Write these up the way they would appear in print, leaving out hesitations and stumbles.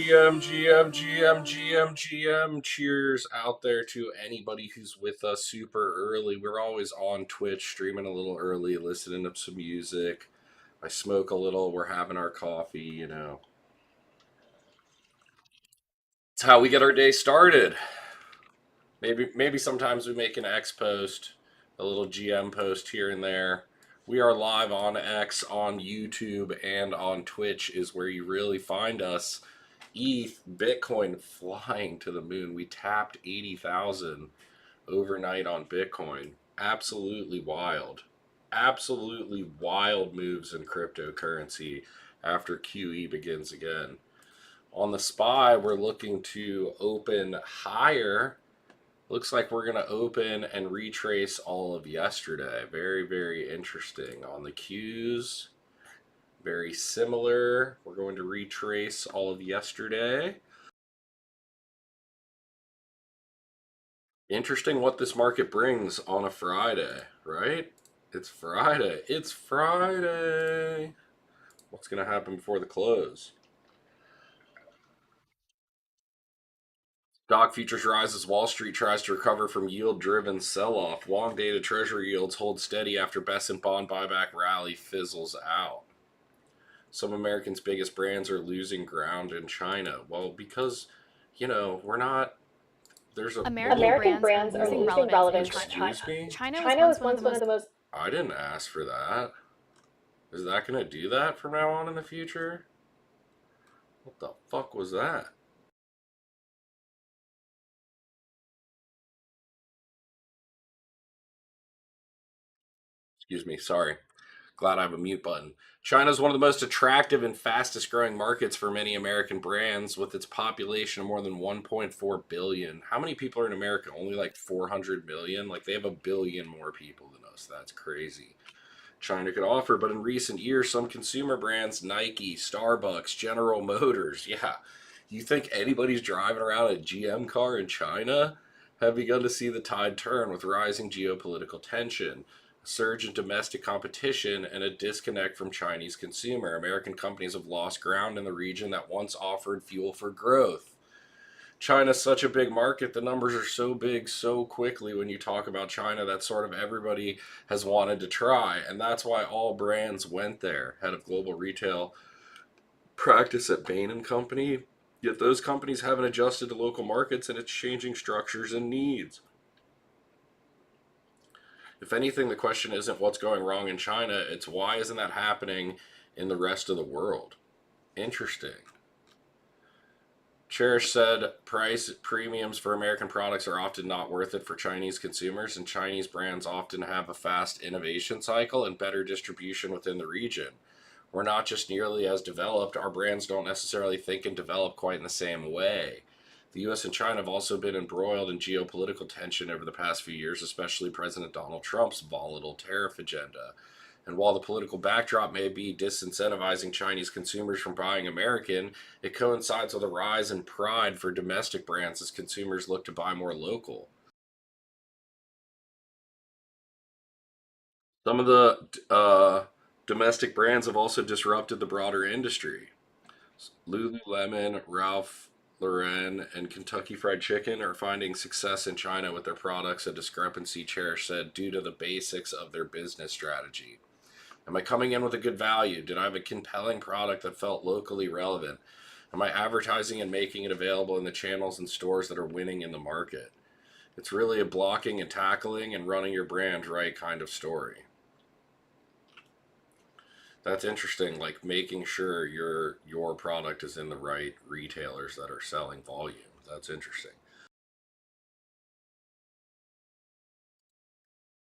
GM. Cheers out there to anybody who's with us super early. We're always on Twitch, streaming a little early, listening to some music. I smoke a little. We're having our coffee. It's how we get our day started. Maybe sometimes we make an X post, a little GM post here and there. We are live on X, on YouTube, and on Twitch is where you really find us. ETH, Bitcoin flying to the moon. We tapped 80,000 overnight on Bitcoin. Absolutely wild. Absolutely wild moves in cryptocurrency after QE begins again. On the SPY, we're looking to open higher. Looks like we're going to open and retrace all of yesterday. Very, very interesting. On the Qs, very similar. We're going to retrace all of yesterday. Interesting what this market brings on a Friday, right? It's Friday. It's Friday. What's going to happen before the close? Stock futures rise as Wall Street tries to recover from yield-driven sell-off. Long-dated Treasury yields hold steady after Bessent bond buyback rally fizzles out. Some Americans' biggest brands are losing ground in China. Well, because, we're not. There's a American brands are losing relevance in China. Excuse me? China was once one of the most. I didn't ask for that. Is that going to do that from now on in the future? What the fuck was that? Excuse me, sorry. Glad I have a mute button. China is one of the most attractive and fastest growing markets for many American brands with its population of more than 1.4 billion. How many people are in America? Only like 400 million? Like they have a billion more people than us. That's crazy. China could offer, but in recent years, some consumer brands, Nike, Starbucks, General Motors, yeah, you think anybody's driving around a GM car in China? Have begun to see the tide turn with rising geopolitical tension, a surge in domestic competition, and a disconnect from Chinese consumer. American companies have lost ground in the region that once offered fuel for growth. China's such a big market. The numbers are so big so quickly when you talk about China that sort of everybody has wanted to try. And that's why all brands went there. Head of global retail practice at Bain & Company. Yet those companies haven't adjusted to local markets and its changing structures and needs. If anything, the question isn't what's going wrong in China, it's why isn't that happening in the rest of the world? Interesting. Cherish said price premiums for American products are often not worth it for Chinese consumers, and Chinese brands often have a fast innovation cycle and better distribution within the region. We're not just nearly as developed, our brands don't necessarily think and develop quite in the same way. The US and China have also been embroiled in geopolitical tension over the past few years, especially President Donald Trump's volatile tariff agenda. And while the political backdrop may be disincentivizing Chinese consumers from buying American, it coincides with a rise in pride for domestic brands as consumers look to buy more local. Some of the domestic brands have also disrupted the broader industry. Lululemon, Ralph Lauren, and Kentucky Fried Chicken are finding success in China with their products, a discrepancy Cherish said due to the basics of their business strategy. Am I coming in with a good value? Did I have a compelling product that felt locally relevant? Am I advertising and making it available in the channels and stores that are winning in the market? It's really a blocking and tackling and running your brand right kind of story. That's interesting, like making sure your product is in the right retailers that are selling volume. That's interesting.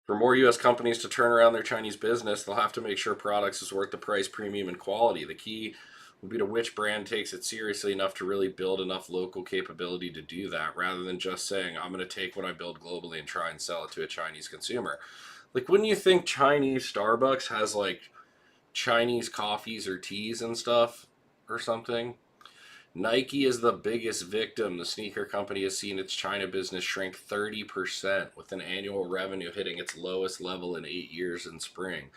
For more US companies to turn around their Chinese business, they'll have to make sure products is worth the price premium and quality. The key will be to which brand takes it seriously enough to really build enough local capability to do that, rather than just saying, I'm going to take what I build globally and try and sell it to a Chinese consumer. Like, wouldn't you think Chinese Starbucks has like Chinese coffees or teas and stuff or something? Nike is the biggest victim. The sneaker company has seen its China business shrink 30%, with an annual revenue hitting its lowest level in 8 years in spring.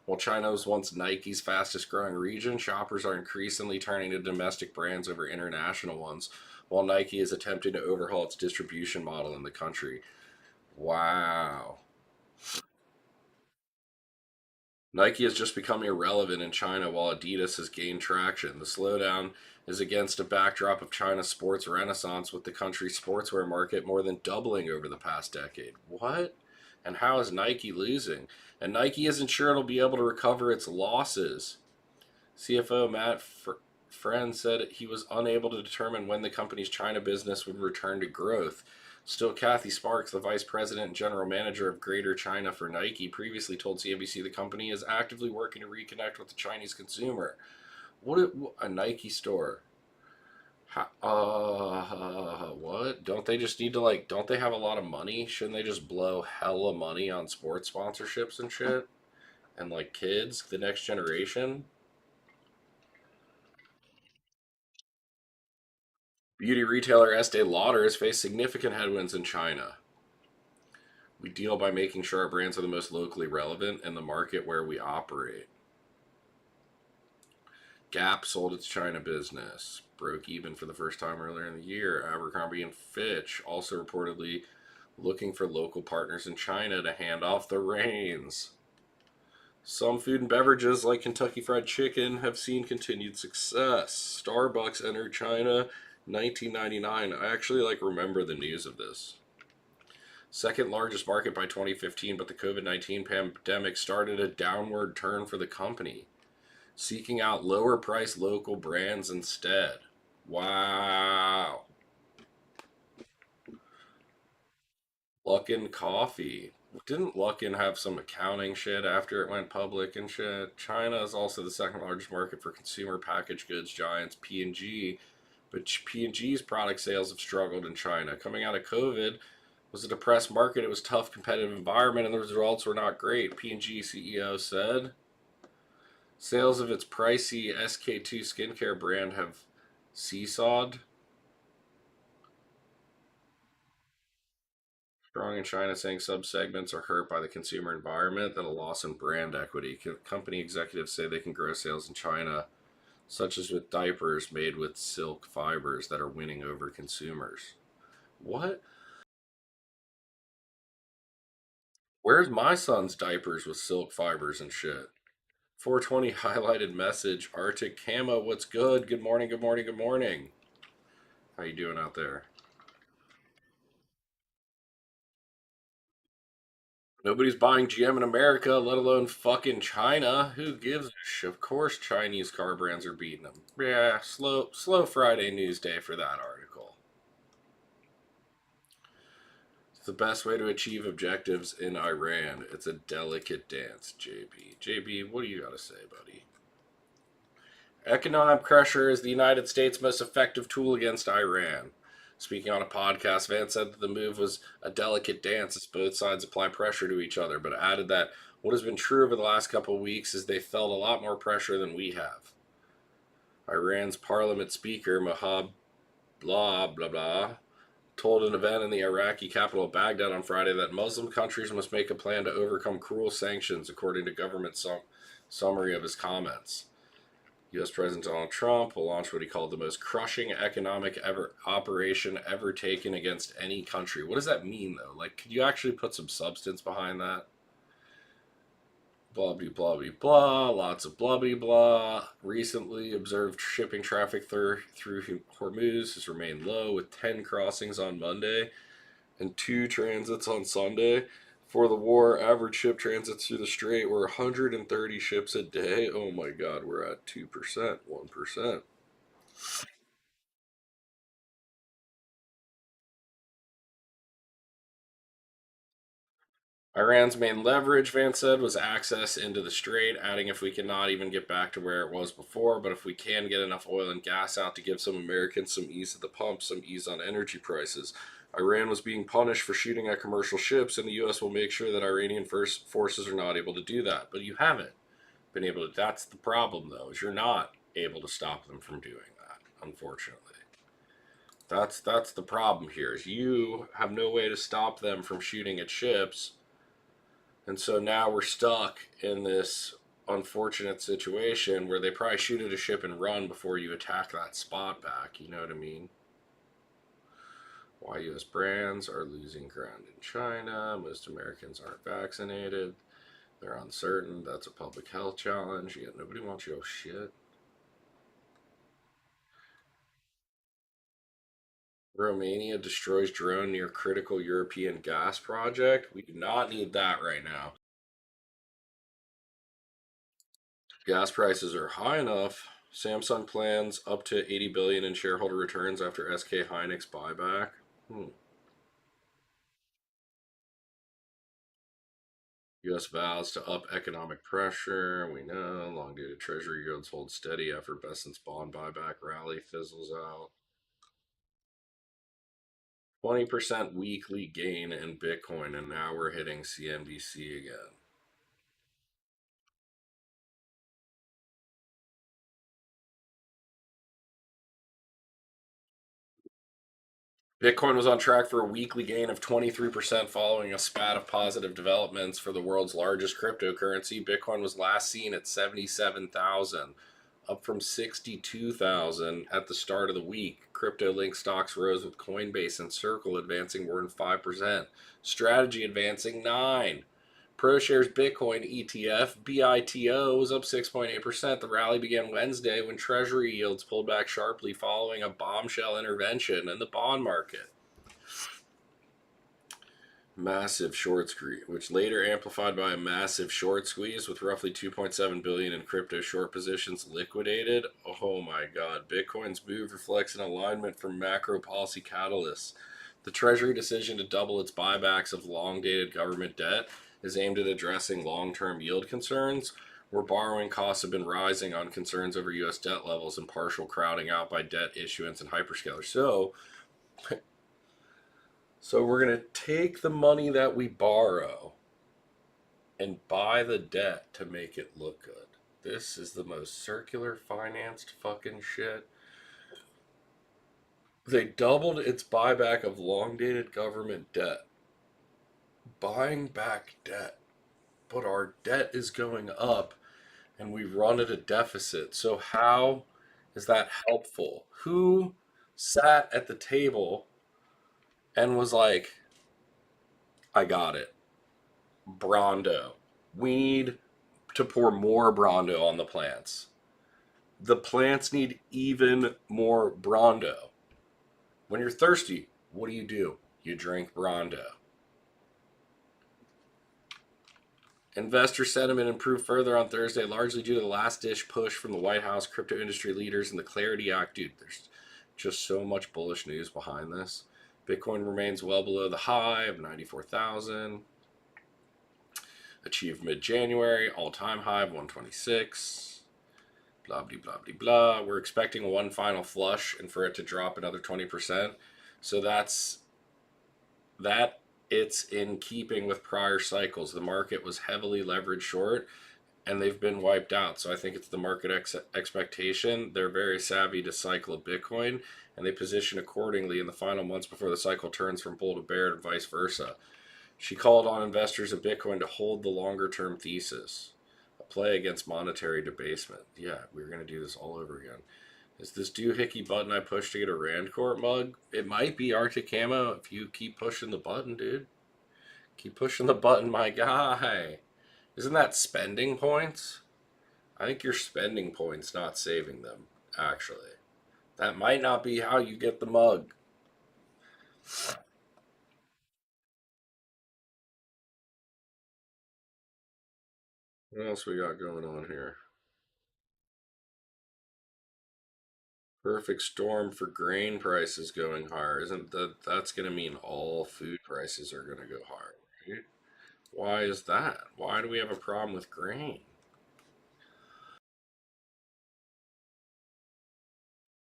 While China was once Nike's fastest growing region, shoppers are increasingly turning to domestic brands over international ones, while Nike is attempting to overhaul its distribution model in the country. Wow. Nike has just become irrelevant in China while Adidas has gained traction. The slowdown is against a backdrop of China's sports renaissance, with the country's sportswear market more than doubling over the past decade. What? And how is Nike losing? And Nike isn't sure it'll be able to recover its losses. CFO Matt Friend said he was unable to determine when the company's China business would return to growth. Still, Kathy Sparks, the vice president and general manager of Greater China for Nike, previously told CNBC the company is actively working to reconnect with the Chinese consumer. What a Nike store? What? Don't they just need to Don't they have a lot of money? Shouldn't they just blow hella money on sports sponsorships and shit? And kids, the next generation? Beauty retailer Estee Lauder has faced significant headwinds in China. We deal by making sure our brands are the most locally relevant in the market where we operate. Gap sold its China business, broke even for the first time earlier in the year. Abercrombie and Fitch also reportedly looking for local partners in China to hand off the reins. Some food and beverages like Kentucky Fried Chicken have seen continued success. Starbucks entered China 1999. I actually remember the news of this. Second largest market by 2015, but the COVID-19 pandemic started a downward turn for the company, seeking out lower priced local brands instead. Wow. Luckin Coffee. Didn't Luckin have some accounting shit after it went public and shit? China is also the second largest market for consumer packaged goods giants P&G, but P&G's product sales have struggled in China. Coming out of COVID, was a depressed market. It was a tough competitive environment, and the results were not great. P&G CEO said sales of its pricey SK-II skincare brand have seesawed. Strong in China, saying subsegments are hurt by the consumer environment, that a loss in brand equity. Company executives say they can grow sales in China, such as with diapers made with silk fibers that are winning over consumers. What? Where's my son's diapers with silk fibers and shit? 420 highlighted message. Arctic Camo, what's good? Good morning, good morning, good morning. How you doing out there? Nobody's buying GM in America, let alone fucking China. Who gives a shit? Of course Chinese car brands are beating them. Yeah, slow Friday news day for that article. It's the best way to achieve objectives in Iran. It's a delicate dance, JB. JB, what do you got to say, buddy? Economic pressure is the United States' most effective tool against Iran. Speaking on a podcast, Vance said that the move was a delicate dance as both sides apply pressure to each other, but added that what has been true over the last couple of weeks is they felt a lot more pressure than we have. Iran's parliament speaker, Mohab blah blah blah, told an event in the Iraqi capital of Baghdad on Friday that Muslim countries must make a plan to overcome cruel sanctions, according to government summary of his comments. U.S. President Donald Trump will launch what he called the most crushing economic operation ever taken against any country. What does that mean, though? Could you actually put some substance behind that? Blah, blah, blah, blah, blah. Lots of blah, blah, blah. Recently observed shipping traffic through Hormuz has remained low, with 10 crossings on Monday and 2 transits on Sunday. For the war, average ship transits through the strait were 130 ships a day. Oh my god, we're at 2%, 1%. Iran's main leverage, Vance said, was access into the strait, adding if we cannot even get back to where it was before, but if we can get enough oil and gas out to give some Americans some ease at the pump, some ease on energy prices. Iran was being punished for shooting at commercial ships, and the U.S. will make sure that Iranian forces are not able to do that. But you haven't been able to. That's the problem, though, is you're not able to stop them from doing that, unfortunately. That's the problem here, is you have no way to stop them from shooting at ships, and so now we're stuck in this unfortunate situation where they probably shoot at a ship and run before you attack that spot back. You know what I mean? Why U.S. brands are losing ground in China. Most Americans aren't vaccinated. They're uncertain. That's a public health challenge. Yeah, nobody wants your shit. Romania destroys drone near critical European gas project. We do not need that right now. Gas prices are high enough. Samsung plans up to 80 billion in shareholder returns after SK Hynix buyback. U.S. vows to up economic pressure. We know long-dated treasury yields hold steady after Besson's bond buyback rally fizzles out. 20% weekly gain in Bitcoin, and now we're hitting CNBC again. Bitcoin was on track for a weekly gain of 23% following a spat of positive developments for the world's largest cryptocurrency. Bitcoin was last seen at 77,000, up from 62,000 at the start of the week. Crypto-linked stocks rose with Coinbase and Circle advancing more than 5%. Strategy advancing 9%. ProShares Bitcoin ETF, BITO, was up 6.8%. The rally began Wednesday when Treasury yields pulled back sharply following a bombshell intervention in the bond market. Massive short squeeze, which later amplified by a massive short squeeze with roughly 2.7 billion in crypto short positions liquidated. Oh my god, Bitcoin's move reflects an alignment from macro policy catalysts. The Treasury decision to double its buybacks of long-dated government debt is aimed at addressing long-term yield concerns, where borrowing costs have been rising on concerns over U.S. debt levels and partial crowding out by debt issuance and hyperscalers. So we're going to take the money that we borrow and buy the debt to make it look good. This is the most circular financed fucking shit. They doubled its buyback of long-dated government debt. Buying back debt. But our debt is going up and we run at a deficit. So how is that helpful? Who sat at the table and was like, I got it. Brondo. We need to pour more Brondo on the plants. The plants need even more Brondo. When you're thirsty, what do? You drink Brondo. Investor sentiment improved further on Thursday, largely due to the last dish push from the White House, crypto industry leaders, and the Clarity Act. Dude, there's just so much bullish news behind this. Bitcoin remains well below the high of 94,000. Achieved mid-January, all-time high of 126. Blah, blah, blah, blah, blah. We're expecting one final flush and for it to drop another 20%. So it's in keeping with prior cycles. The market was heavily leveraged short, and they've been wiped out. So I think it's the market expectation. They're very savvy to cycle of Bitcoin, and they position accordingly in the final months before the cycle turns from bull to bear and vice versa. She called on investors of Bitcoin to hold the longer-term thesis, a play against monetary debasement. Yeah, we're going to do this all over again. Is this doohickey button I push to get a Rand Corp mug? It might be Arctic Camo if you keep pushing the button, dude. Keep pushing the button, my guy. Isn't that spending points? I think you're spending points, not saving them, actually. That might not be how you get the mug. What else we got going on here? Perfect storm for grain prices going higher. Isn't that's going to mean all food prices are going to go higher, right? Why is that? Why do we have a problem with grain?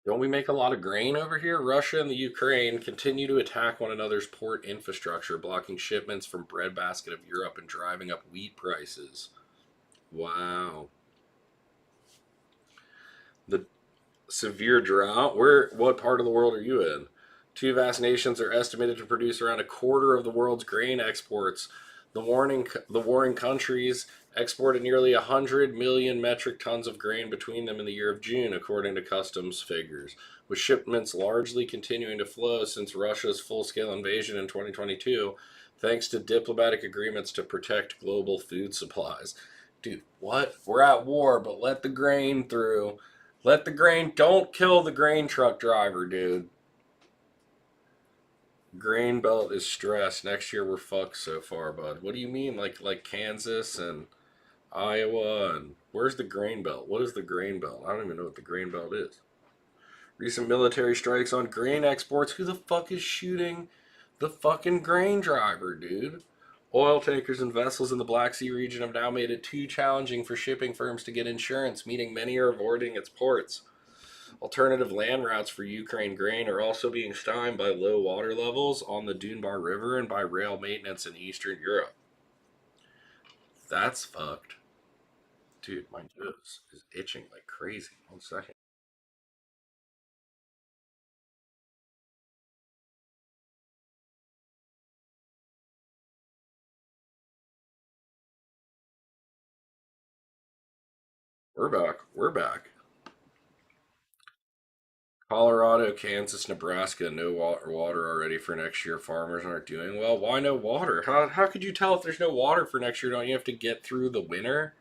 Don't we make a lot of grain over here? Russia and the Ukraine continue to attack one another's port infrastructure, blocking shipments from breadbasket of Europe and driving up wheat prices. Wow. The severe drought. What part of the world are you in? Two vast nations are estimated to produce around a quarter of the world's grain exports. The warring countries exported nearly 100 million metric tons of grain between them in the year of June, according to customs figures, with shipments largely continuing to flow since Russia's full-scale invasion in 2022, thanks to diplomatic agreements to protect global food supplies. Dude, what? We're at war, but let the grain through. Let the grain. Don't kill the grain truck driver, dude. Grain belt is stressed. Next year we're fucked so far, bud. What do you mean? Like Kansas and Iowa and where's the grain belt? What is the grain belt? I don't even know what the grain belt is. Recent military strikes on grain exports. Who the fuck is shooting the fucking grain driver, dude? Oil tankers and vessels in the Black Sea region have now made it too challenging for shipping firms to get insurance, meaning many are avoiding its ports. Alternative land routes for Ukraine grain are also being stymied by low water levels on the Dunbar River and by rail maintenance in Eastern Europe. That's fucked. Dude, my nose is itching like crazy. 1 second. We're back. We're back. Colorado, Kansas, Nebraska, no water already for next year. Farmers aren't doing well. Why no water? How could you tell if there's no water for next year? Don't you have to get through the winter?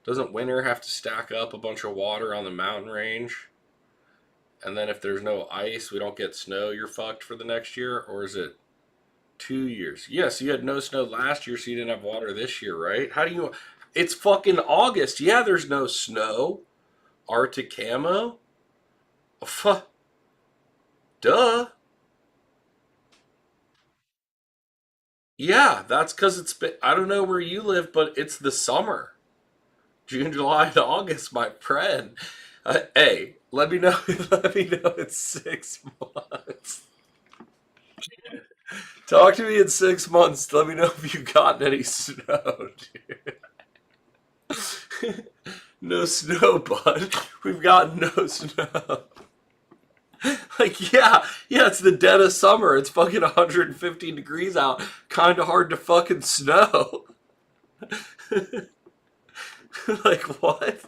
Doesn't winter have to stack up a bunch of water on the mountain range? And then if there's no ice, we don't get snow, you're fucked for the next year? Or is it 2 years? Yes, you had no snow last year, so you didn't have water this year, right? How do you. It's fucking August. Yeah, there's no snow. Arctic camo? Fuck. Duh. Yeah, that's because it's been. I don't know where you live, but it's the summer. June, July, and August, my friend. Hey, let me know. Let me know in 6 months. Talk to me in 6 months. Let me know if you've gotten any snow, dude. No snow, bud. We've got no snow. Like, yeah, it's the dead of summer. It's fucking 115 degrees out. Kind of hard to fucking snow. Like, what?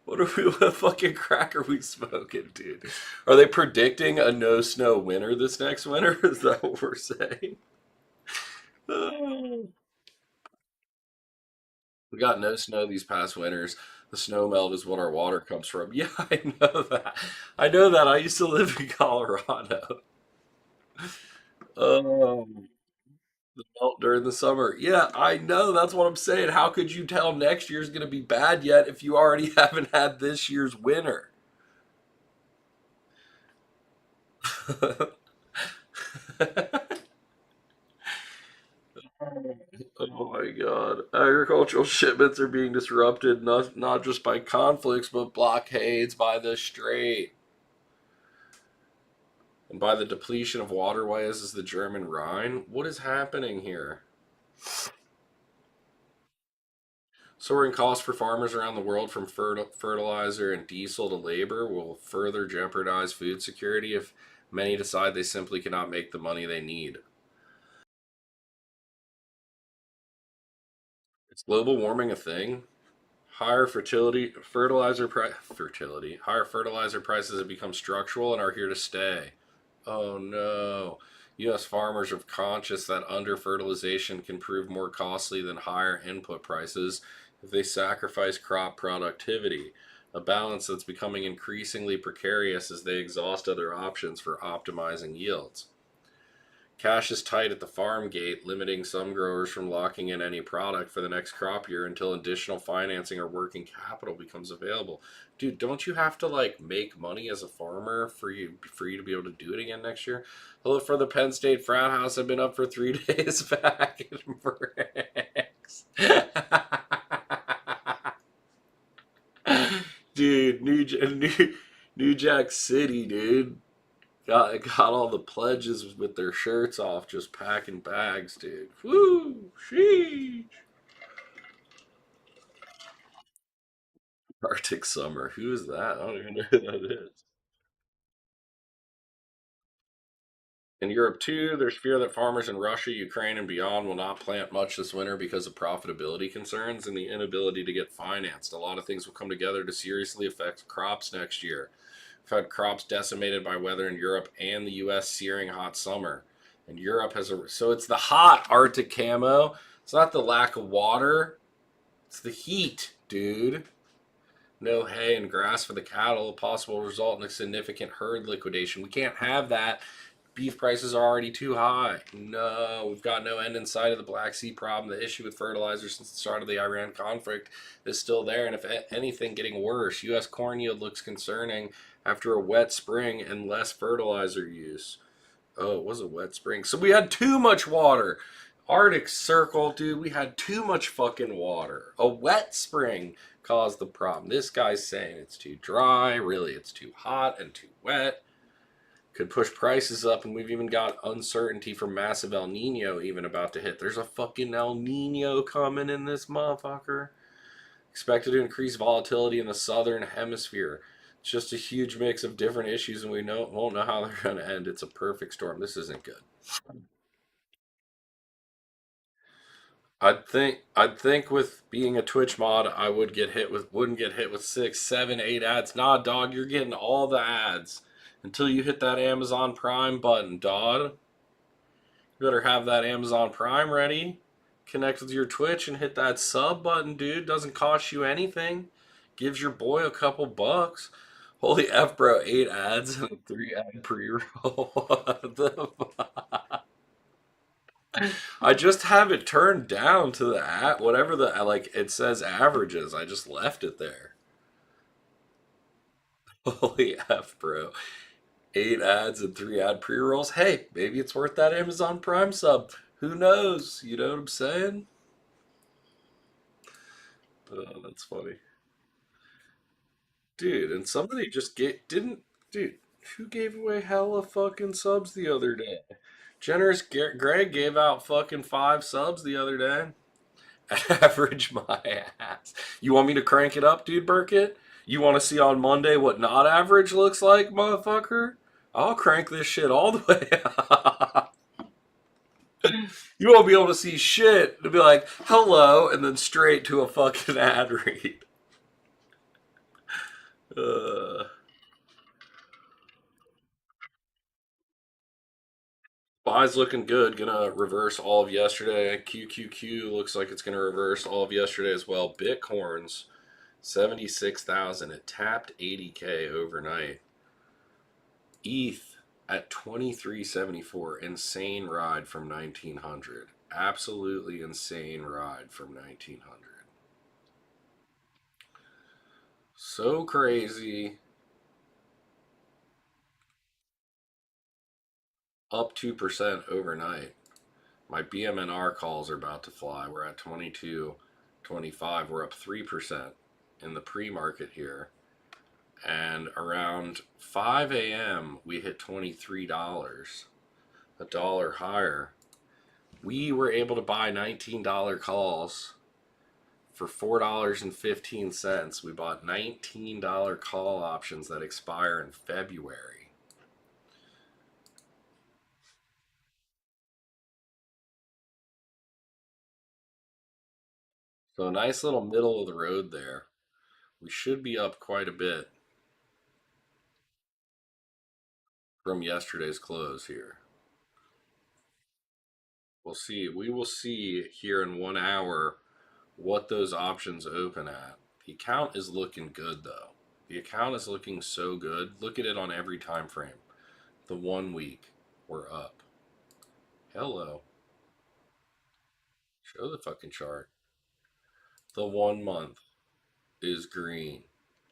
What fucking crack are we smoking, dude? Are they predicting a no snow winter this next winter? Is that what we're saying? We got no snow these past winters. The snow melt is what our water comes from. Yeah, I know that. I know that. I used to live in Colorado. Um, the melt during the summer. Yeah, I know. That's what I'm saying. How could you tell next year's going to be bad yet if you already haven't had this year's winter? Oh my god. Agricultural shipments are being disrupted not just by conflicts, but blockades by the strait. And by the depletion of waterways as the German Rhine. What is happening here? Soaring costs for farmers around the world from fertilizer and diesel to labor will further jeopardize food security if many decide they simply cannot make the money they need. Is global warming a thing? Higher fertilizer prices have become structural and are here to stay. Oh no. U.S. farmers are conscious that under fertilization can prove more costly than higher input prices if they sacrifice crop productivity, a balance that's becoming increasingly precarious as they exhaust other options for optimizing yields. Cash is tight at the farm gate, limiting some growers from locking in any product for the next crop year until additional financing or working capital becomes available. Dude, don't you have to like make money as a farmer for you to be able to do it again next year? Hello for the Penn State frat house. I've been up for 3 days back in bricks. Dude, New Jack City, dude. Got all the pledges with their shirts off, just packing bags, dude. Woo! Sheesh! Arctic Summer. Who is that? I don't even know who that is. In Europe, too, there's fear that farmers in Russia, Ukraine, and beyond will not plant much this winter because of profitability concerns and the inability to get financed. A lot of things will come together to seriously affect crops next year. We've had crops decimated by weather in Europe and the U.S. searing hot summer. And Europe has a. So it's the hot Arctic camo. It's not the lack of water, it's the heat, dude. No hay and grass for the cattle, a possible result in a significant herd liquidation. We can't have that. Beef prices are already too high. No, we've got no end in sight of the Black Sea problem. The issue with fertilizer since the start of the Iran conflict is still there, and if anything, getting worse. U.S. corn yield looks concerning after a wet spring and less fertilizer use. Oh, it was a wet spring. So we had too much water. Arctic Circle, dude, we had too much fucking water. A wet spring caused the problem. This guy's saying it's too dry. Really, it's too hot and too wet. Could push prices up, and we've even got uncertainty for massive El Nino even about to hit. There's a fucking El Nino coming in this motherfucker. Expected to increase volatility in the southern hemisphere. It's just a huge mix of different issues, and we won't know how they're going to end. It's a perfect storm. This isn't good. I'd think with being a Twitch mod, I wouldn't get hit with 6, 7, 8 ads. Nah, dog, you're getting all the ads until you hit that Amazon Prime button, dog. You better have that Amazon Prime ready. Connect with your Twitch and hit that sub button, dude. Doesn't cost you anything. Gives your boy a couple bucks. Holy F, bro, 8 ads and a 3 ad pre-roll. What the fuck? I just have it turned down to the at whatever the like it says averages. I just left it there. Holy F, bro. 8 ads and 3 ad pre-rolls. Hey, maybe it's worth that Amazon Prime sub. Who knows? You know what I'm saying? Oh, that's funny. Dude, and somebody just didn't dude, who gave away hella fucking subs the other day? Generous Greg gave out fucking 5 subs the other day. Average my ass. You want me to crank it up, dude, Burkett? You want to see on Monday what not average looks like, motherfucker? I'll crank this shit all the way up. You won't be able to see shit. It'll be like, hello, and then straight to a fucking ad read. Uh, Buy's looking good. Gonna reverse all of yesterday. QQQ looks like it's gonna reverse all of yesterday as well. Bitcoins, 76,000. It tapped 80K overnight. ETH at 2374. Insane ride from 1900. Absolutely insane ride from 1900. So crazy. Up 2% overnight. My BMNR calls are about to fly. We're at 22.25. We're up 3% in the pre-market here. And around 5 a.m., we hit $23, a dollar higher. We were able to buy $19 calls for $4.15. We bought $19 call options that expire in February. So a nice little middle of the road there. We should be up quite a bit from yesterday's close here. We'll see. We will see here in 1 hour what those options open at. The account is looking good though. The account is looking so good. Look at it on every time frame. The 1 week, we're up. Hello. Show the fucking chart. The 1 month is green.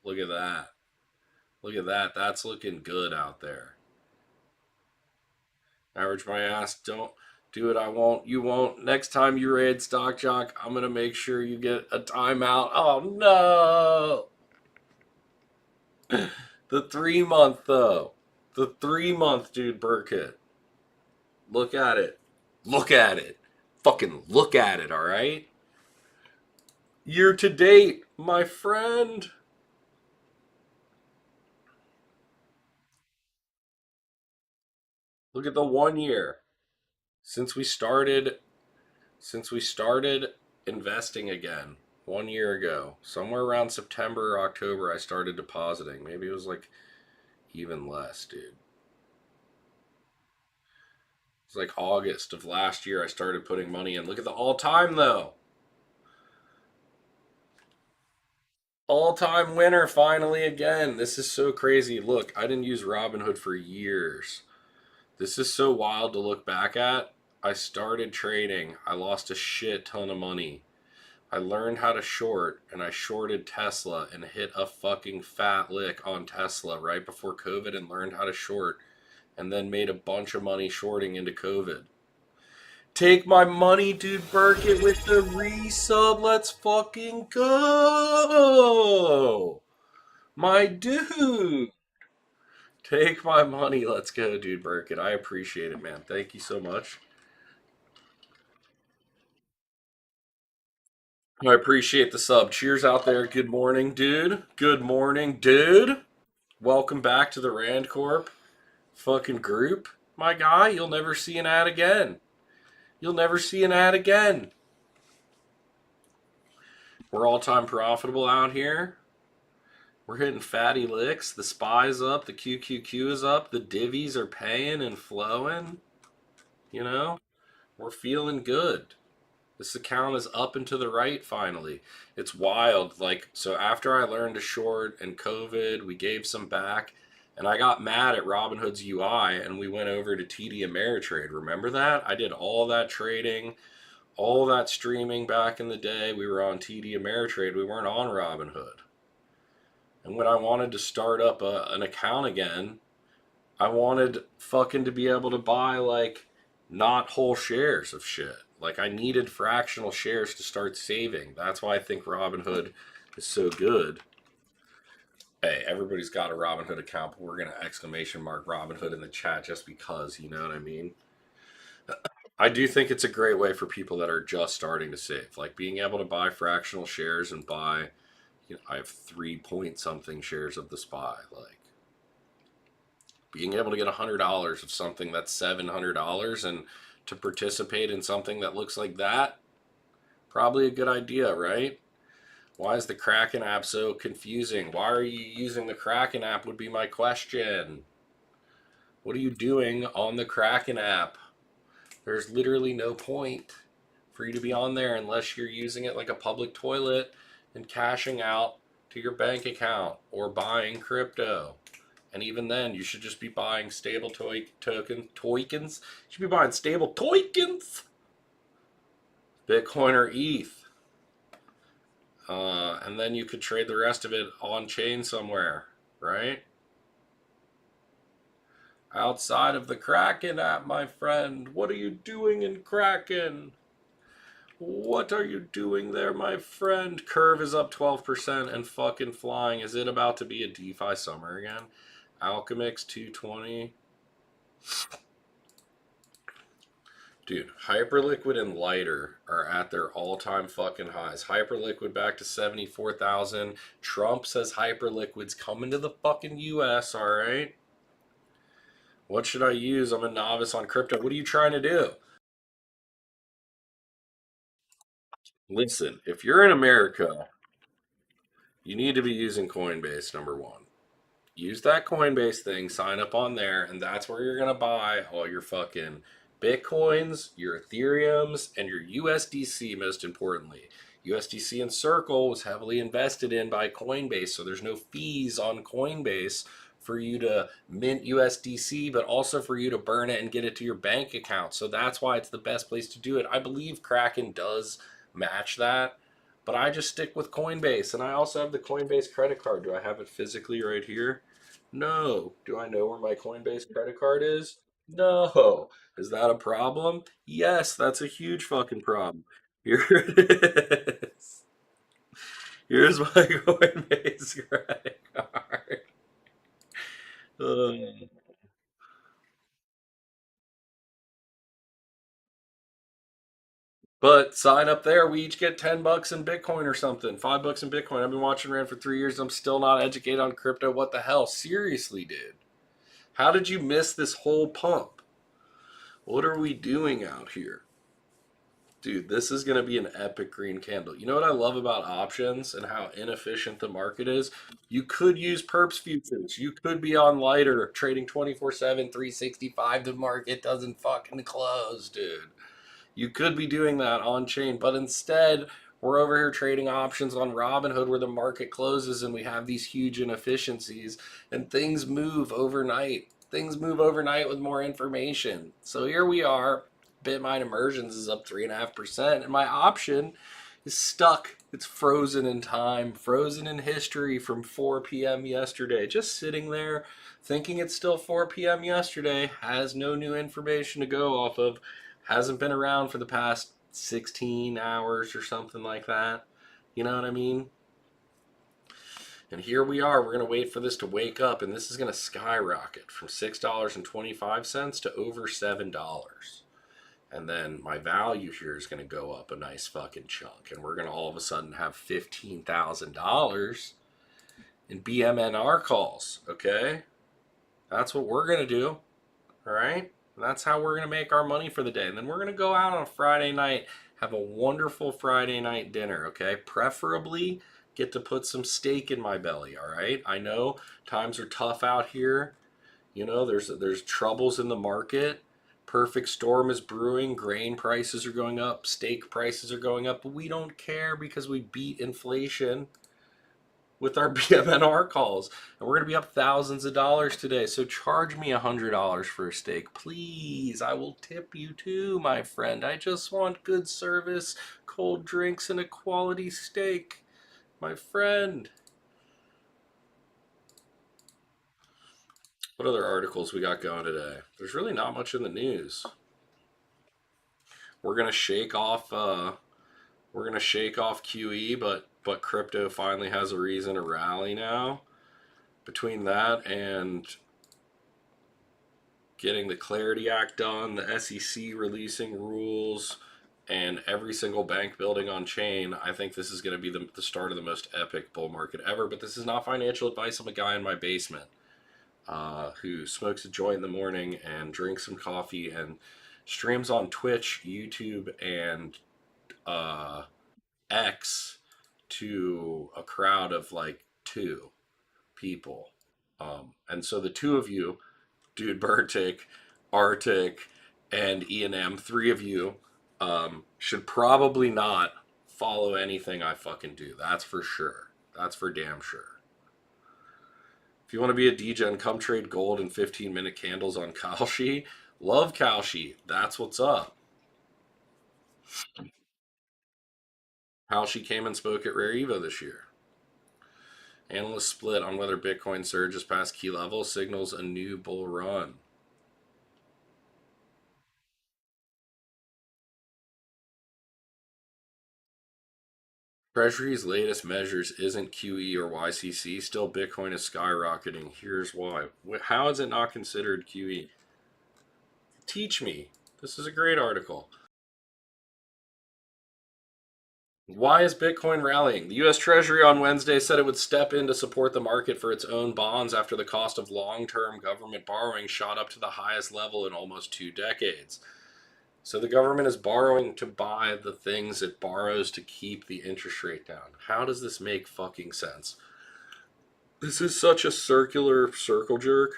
Look at that. Look at that. That's looking good out there. Average my ass. Don't do it. I won't. You won't. Next time you raid Stock Jock, I'm going to make sure you get a timeout. Oh, no. The 3 month, though. The 3 month, dude, Burkett. Look at it. Look at it. Fucking look at it, alright? Year to date, my friend. Look at the 1 year since we started investing again 1 year ago. Somewhere around September or October, I started depositing. Maybe it was like even less, dude. It's like August of last year I started putting money in. Look at the all-time though. All-time winner finally again. This is so crazy. Look, I didn't use Robinhood for years. This is so wild to look back at. I started trading. I lost a shit ton of money. I learned how to short, and I shorted Tesla and hit a fucking fat lick on Tesla right before COVID and learned how to short, and then made a bunch of money shorting into COVID. Take my money, dude. Burkett with the resub. Let's fucking go. My dude. Take my money. Let's go, dude. Burkett. I appreciate it, man. Thank you so much. I appreciate the sub. Cheers out there. Good morning, dude. Good morning, dude. Welcome back to the Rand Corp fucking group. My guy, you'll never see an ad again. You'll never see an ad again. We're all-time profitable out here. We're hitting fatty licks. The SPY's up. The QQQ is up. The divvies are paying and flowing. You know, we're feeling good. This account is up and to the right finally. It's wild. Like, so after I learned to short and COVID, we gave some back. And I got mad at Robinhood's UI and we went over to TD Ameritrade. Remember that? I did all that trading, all that streaming back in the day. We were on TD Ameritrade. We weren't on Robinhood. And when I wanted to start up an account again, I wanted fucking to be able to buy like not whole shares of shit. Like I needed fractional shares to start saving. That's why I think Robinhood is so good. Hey, everybody's got a Robinhood account, but we're gonna exclamation mark Robinhood in the chat just because, you know what I mean? I do think it's a great way for people that are just starting to save. Like being able to buy fractional shares and buy, you know, I have 3 point something shares of the SPY. Like being able to get $100 of something that's $700 and to participate in something that looks like that, probably a good idea, right? Why is the Kraken app so confusing? Why are you using the Kraken app would be my question. What are you doing on the Kraken app? There's literally no point for you to be on there unless you're using it like a public toilet and cashing out to your bank account or buying crypto. And even then, you should just be buying stable tokens. You should be buying stable tokens. Bitcoin or ETH. And then you could trade the rest of it on chain somewhere, right? Outside of the Kraken app, my friend. What are you doing in Kraken? What are you doing there, my friend? Curve is up 12% and fucking flying. Is it about to be a DeFi summer again? Alchemix 220. Dude, Hyperliquid and Lighter are at their all-time fucking highs. Hyperliquid back to 74,000. Trump says Hyperliquid's coming to the fucking US, alright? What should I use? I'm a novice on crypto. What are you trying to do? Listen, if you're in America, you need to be using Coinbase, number one. Use that Coinbase thing, sign up on there, and that's where you're going to buy all your fucking Bitcoins, your Ethereums, and your USDC, most importantly. USDC and Circle was heavily invested in by Coinbase, so there's no fees on Coinbase for you to mint USDC, but also for you to burn it and get it to your bank account. So that's why it's the best place to do it. I believe Kraken does match that, but I just stick with Coinbase. And I also have the Coinbase credit card. Do I have it physically right here? No. Do I know where my Coinbase credit card is? No. Is that a problem? Yes, that's a huge fucking problem. Here it is. Here's my Coinbase credit card. Uh, but sign up there. We each get $10 in Bitcoin or something. $5 in Bitcoin. I've been watching Rand for 3 years. I'm still not educated on crypto. What the hell? Seriously, dude. How did you miss this whole pump? What are we doing out here? Dude, this is going to be an epic green candle. You know what I love about options and how inefficient the market is? You could use perps futures. You could be on lighter trading 24/7, 365. The market doesn't fucking close, dude. You could be doing that on chain, but instead, we're over here trading options on Robinhood where the market closes and we have these huge inefficiencies and things move overnight. Things move overnight with more information. So here we are. Bitmine Immersions is up 3.5%, and my option is stuck. It's frozen in time, frozen in history from 4 p.m. yesterday. Just sitting there thinking it's still 4 p.m. yesterday, has no new information to go off of, hasn't been around for the past 16 hours or something like that. You know what I mean? And here we are. We're going to wait for this to wake up, and this is going to skyrocket from $6.25 to over $7. And then my value here is going to go up a nice fucking chunk. And we're going to all of a sudden have $15,000 in BMNR calls, okay? That's what we're going to do, all right? And that's how we're going to make our money for the day. And then we're going to go out on a Friday night, have a wonderful Friday night dinner, okay? Preferably get to put some steak in my belly, all right? I know times are tough out here. You know, there's troubles in the market. Perfect storm is brewing. Grain prices are going up. Steak prices are going up. But we don't care because we beat inflation with our BMNR calls. And we're going to be up thousands of dollars today. So charge me $100 for a steak. Please. I will tip you too, my friend. I just want good service, cold drinks, and a quality steak, my friend. What other articles we got going today? There's really not much in the news. We're gonna shake off. QE, but crypto finally has a reason to rally now. Between that and getting the Clarity Act done, the SEC releasing rules, and every single bank building on chain, I think this is going to be the start of the most epic bull market ever. But this is not financial advice. I'm a guy in my basement who smokes a joint in the morning and drinks some coffee and streams on Twitch, YouTube, and X to a crowd of like 2 people. And so the 2 of you, Dude Burtic, Arctic, and E&M, 3 of you, should probably not follow anything I fucking do. That's for sure. That's for damn sure. If you want to be a degen, come trade gold and 15-minute candles on Kalshi. Love Kalshi. That's what's up. Kalshi came and spoke at Rare Evo this year. Analysts split on whether Bitcoin surges past key level signals a new bull run. Treasury's latest measures isn't QE or YCC. Still, Bitcoin is skyrocketing. Here's why. How is it not considered QE? Teach me. This is a great article. Why is Bitcoin rallying? The U.S. Treasury on Wednesday said it would step in to support the market for its own bonds after the cost of long-term government borrowing shot up to the highest level in almost 2 decades. So the government is borrowing to buy the things it borrows to keep the interest rate down. How does this make fucking sense? This is such a circular circle jerk.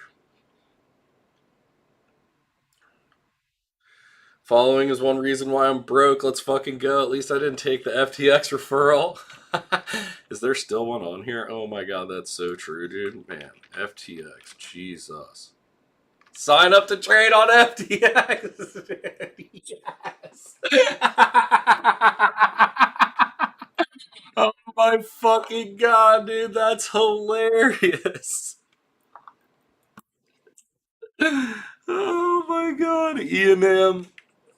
Following is one reason why I'm broke. Let's fucking go. At least I didn't take the FTX referral. Is there still one on here? Oh my god, that's so true, dude. Man, FTX. Jesus. Sign up to trade on FTX. Yes. Oh my fucking god, dude. That's hilarious. Oh my god. E&M.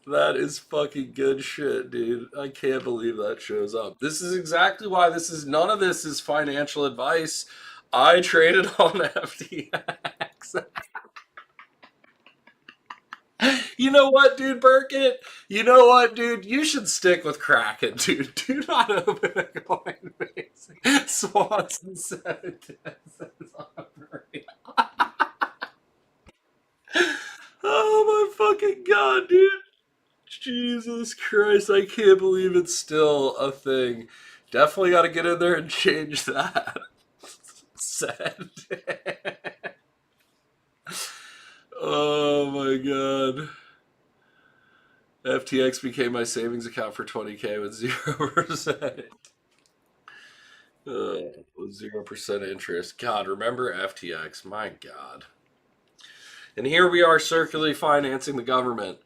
That is fucking good shit, dude. I can't believe that shows up. This is exactly why none of this is financial advice. I traded on FTX. You know what, dude, Burkett? You know what, dude? You should stick with Kraken, dude. Do not open a Coinbase. Swanson 7 10 cents on a break. Oh my fucking god, dude. Jesus Christ, I can't believe it's still a thing. Definitely got to get in there and change that. Sad. Oh my god. FTX became my savings account for 20K with 0%. With 0% interest. God, remember FTX? My god. And here we are circularly financing the government.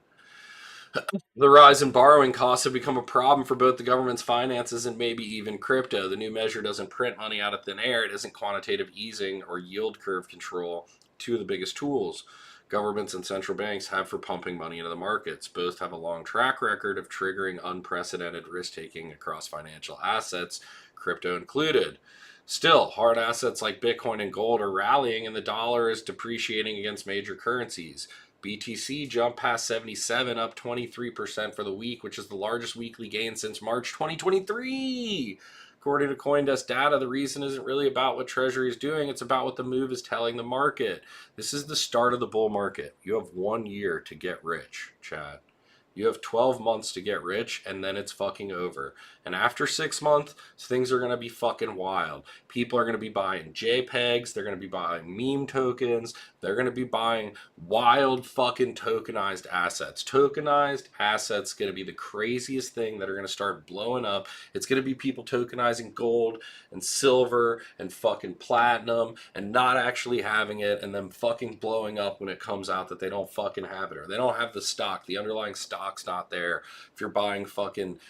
The rise in borrowing costs have become a problem for both the government's finances and maybe even crypto. The new measure doesn't print money out of thin air. It isn't quantitative easing or yield curve control, two of the biggest tools governments and central banks have for pumping money into the markets. Both have a long track record of triggering unprecedented risk taking across financial assets, crypto included. Still, hard assets like Bitcoin and gold are rallying, and the dollar is depreciating against major currencies. BTC jumped past 77, up 23% for the week, which is the largest weekly gain since March 2023. According to Coindesk data, the reason isn't really about what Treasury is doing, it's about what the move is telling the market. This is the start of the bull market. You have 1 year to get rich, chat. You have 12 months to get rich, and then it's fucking over. And after 6 months, things are going to be fucking wild. People are going to be buying JPEGs. They're going to be buying meme tokens. They're going to be buying wild fucking tokenized assets. Tokenized assets going to be the craziest thing that are going to start blowing up. It's going to be people tokenizing gold and silver and fucking platinum and not actually having it, and then fucking blowing up when it comes out that they don't fucking have it, or they don't have the stock. The underlying stock's not there. If you're buying fucking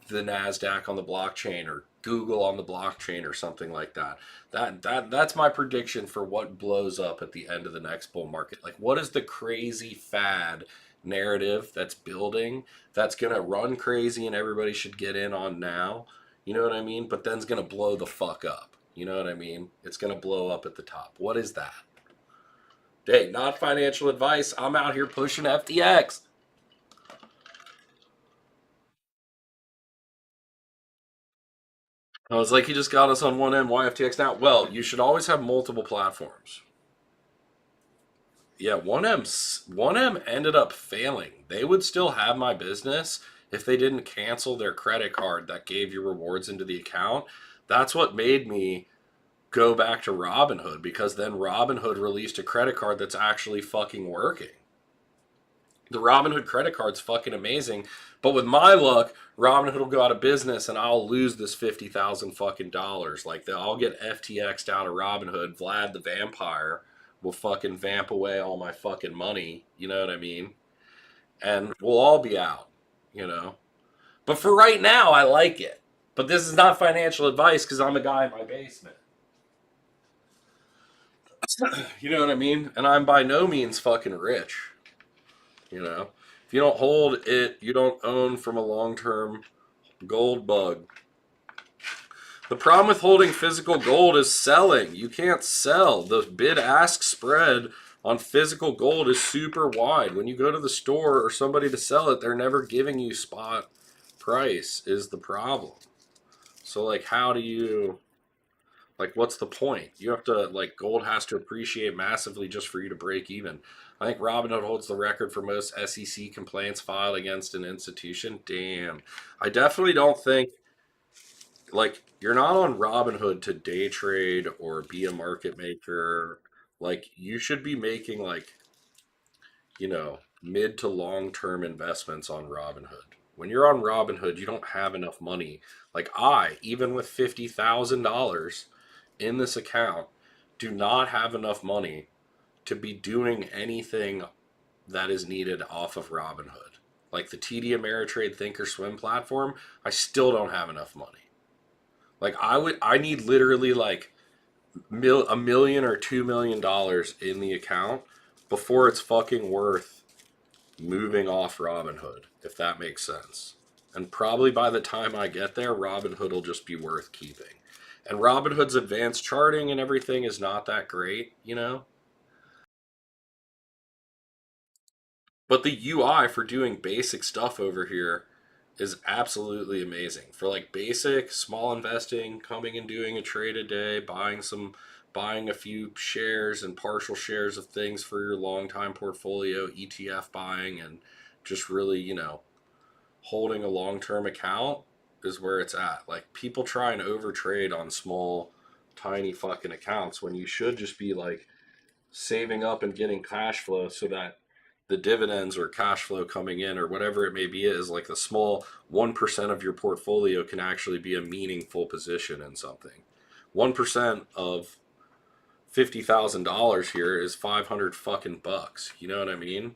the NASDAQ on the blockchain or Google on the blockchain or something like that. That's my prediction for what blows up at the end of the next bull market. Like, what is the crazy fad narrative that's building that's going to run crazy and everybody should get in on now? You know what I mean? But then's going to blow the fuck up. You know what I mean? It's going to blow up at the top. What is that? Hey, not financial advice. I'm out here pushing FTX. I was like, he just got us on one end. Why FTX now? Well, you should always have multiple platforms. Yeah, 1M ended up failing. They would still have my business if they didn't cancel their credit card that gave you rewards into the account. That's what made me go back to Robinhood, because then Robinhood released a credit card that's actually fucking working. The Robinhood credit card's fucking amazing, but with my luck, Robinhood will go out of business and I'll lose this 50,000 fucking dollars. Like, I'll get FTX'd out of Robinhood. Vlad the Vampire will fucking vamp away all my fucking money. You know what I mean? And we'll all be out. You know. But for right now, I like it. But this is not financial advice because I'm a guy in my basement. You know what I mean? And I'm by no means fucking rich. You know, if you don't hold it, you don't own from a long-term gold bug. The problem with holding physical gold is selling. You can't sell. The bid-ask spread on physical gold is super wide. When you go to the store or somebody to sell it, they're never giving you spot price is the problem. So, like, how do you... Like, what's the point? You have to, like, gold has to appreciate massively just for you to break even. I think Robinhood holds the record for most SEC complaints filed against an institution. Damn. I definitely don't think, like, you're not on Robinhood to day trade or be a market maker. Like, you should be making, like, mid to long term investments on Robinhood. When you're on Robinhood, you don't have enough money. Like, even with $50,000 in this account, do not have enough money to be doing anything that is needed off of Robinhood. Like the TD Ameritrade Thinkorswim platform, I still don't have enough money. Like, I need literally like a million or $2 million in the account before it's fucking worth moving off Robinhood, if that makes sense. And probably by the time I get there, Robinhood will just be worth keeping. And Robinhood's advanced charting and everything is not that great, you know? But the UI for doing basic stuff over here is absolutely amazing. For like basic, small investing, coming and doing a trade a day, buying some buying a few shares and partial shares of things for your long time portfolio, ETF buying, and just really, holding a long term account is where it's at. Like, people try and overtrade on small, tiny fucking accounts when you should just be like saving up and getting cash flow so that the dividends or cash flow coming in or whatever it may be is like the small 1% of your portfolio can actually be a meaningful position in something. 1% of $50,000 here is 500 fucking bucks. You know what I mean?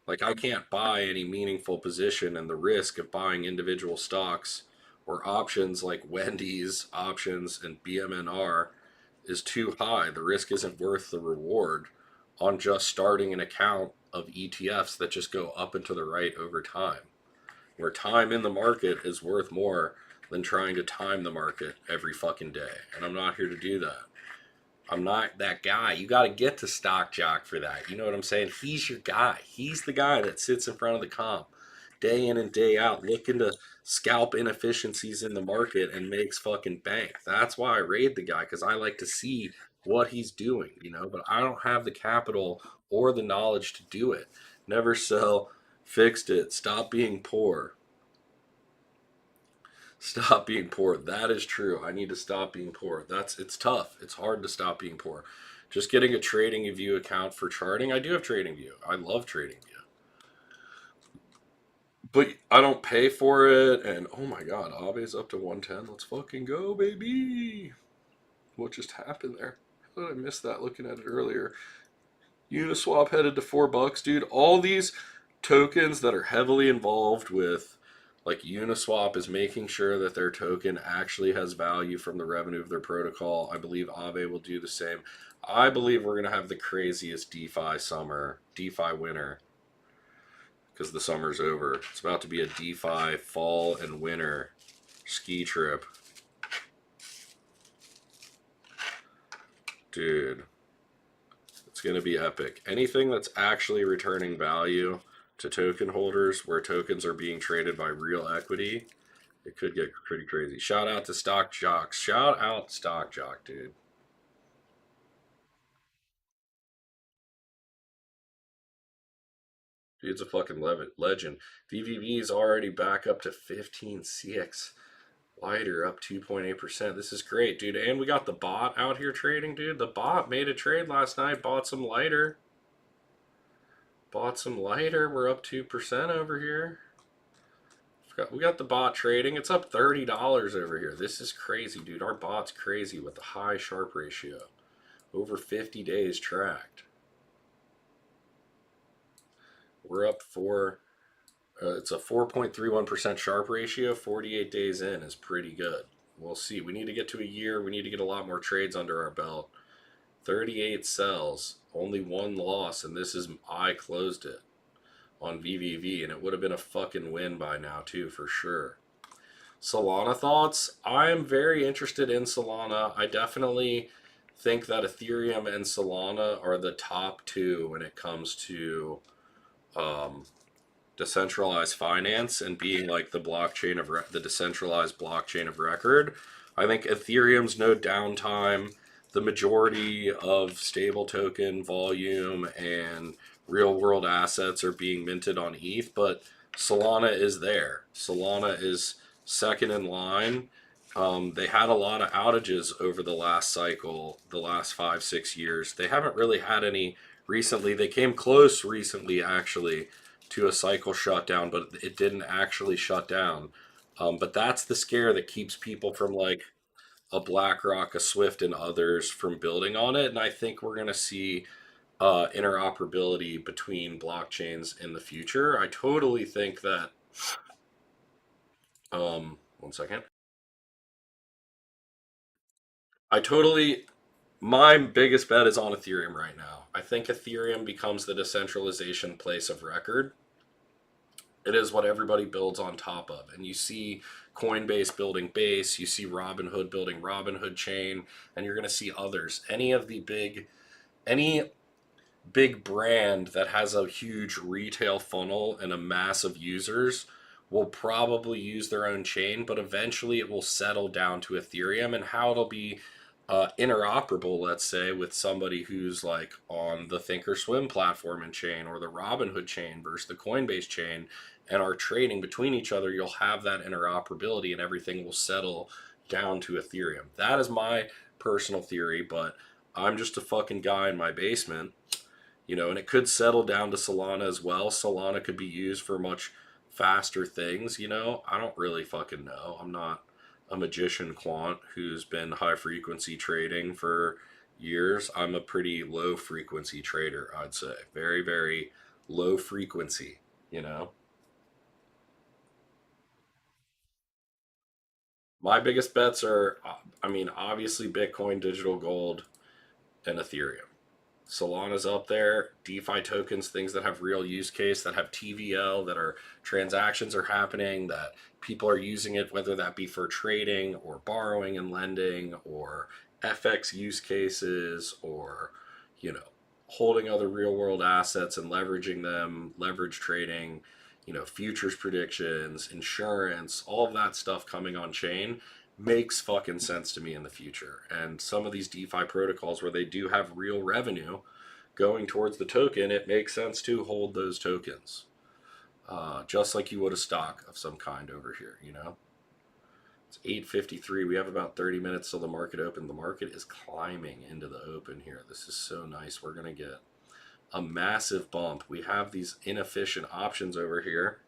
Like, I can't buy any meaningful position, and the risk of buying individual stocks or options like Wendy's options and BMNR is too high. The risk isn't worth the reward on just starting an account of ETFs that just go up and to the right over time, where time in the market is worth more than trying to time the market every fucking day. And I'm not here to do that. I'm not that guy. You got to get to Stock Jock for that. You know what I'm saying? He's your guy. He's the guy that sits in front of the comp day in and day out looking to scalp inefficiencies in the market and makes fucking bank. That's why I raid the guy, because I like to see what he's doing, but I don't have the capital or the knowledge to do it. Never sell, fixed it, stop being poor. Stop being poor. That is true. I need to stop being poor. It's tough. It's hard to stop being poor. Just getting a TradingView account for charting. I do have TradingView. I love TradingView. But I don't pay for it, and oh my god, Aave's up to 110. Let's fucking go, baby. What just happened there? How did I miss that looking at it earlier? Uniswap headed to $4, dude. All these tokens that are heavily involved with, like, Uniswap is making sure that their token actually has value from the revenue of their protocol. I believe Aave will do the same. I believe we're going to have the craziest DeFi winter, because the summer's over. It's about to be a DeFi fall and winter ski trip. Dude, it's going to be epic. Anything that's actually returning value to token holders, where tokens are being traded by real equity, it could get pretty crazy. Shout out to Stock Jock. Shout out Stock Jock, dude. Dude's a fucking legend. VVV is already back up to 15.6. Lighter up 2.8%. This is great, dude. And we got the bot out here trading, dude. The bot made a trade last night. Bought some lighter. We're up 2% over here. We got the bot trading. It's up $30 over here. This is crazy, dude. Our bot's crazy with the high Sharpe ratio. Over 50 days tracked. We're up it's a 4.31% Sharpe ratio. 48 days in is pretty good. We'll see. We need to get to a year. We need to get a lot more trades under our belt. 38 sells, only one loss, and I closed it on VVV, and it would have been a fucking win by now too, for sure. Solana thoughts? I am very interested in Solana. I definitely think that Ethereum and Solana are the top two when it comes to decentralized finance and being like the blockchain of the decentralized blockchain of record. I think Ethereum's no downtime. The majority of stable token volume and real world assets are being minted on ETH, but Solana is there. Solana is second in line. They had a lot of outages over the last cycle, the last 5-6 years. They haven't really had any recently. They came close recently, actually, to a cycle shutdown, but it didn't actually shut down. But that's the scare that keeps people from, like, a BlackRock, a Swift, and others from building on it. And I think we're going to see interoperability between blockchains in the future. I totally think that. One second. My biggest bet is on Ethereum right now. I think Ethereum becomes the decentralization place of record. It is what everybody builds on top of. And you see Coinbase building Base, you see Robinhood building Robinhood Chain, and you're going to see others. Any big brand that has a huge retail funnel and a mass of users will probably use their own chain, but eventually it will settle down to Ethereum, and how it'll be interoperable, let's say, with somebody who's like on the Thinkorswim platform and chain or the Robinhood chain versus the Coinbase chain and are trading between each other, you'll have that interoperability and everything will settle down to Ethereum. That is my personal theory, but I'm just a fucking guy in my basement, and it could settle down to Solana as well. Solana could be used for much faster things, I don't really fucking know. I'm not a magician quant who's been high frequency trading for years. I'm a pretty low frequency trader, I'd say. Very, very low frequency, you know. My biggest bets are, obviously Bitcoin, digital gold, and Ethereum. Solana's up there. DeFi tokens, things that have real use case, that have TVL, that are transactions are happening, that people are using it, whether that be for trading or borrowing and lending or FX use cases or, you know, holding other real world assets and leveraging them, leverage trading, futures predictions, insurance, all of that stuff coming on chain makes fucking sense to me in the future. And some of these DeFi protocols where they do have real revenue going towards the token, it makes sense to hold those tokens. Just like you would a stock of some kind over here. It's 8:53. We have about 30 minutes till the market open. The market is climbing into the open here. This is so nice. We're going to get a massive bump. We have these inefficient options over here.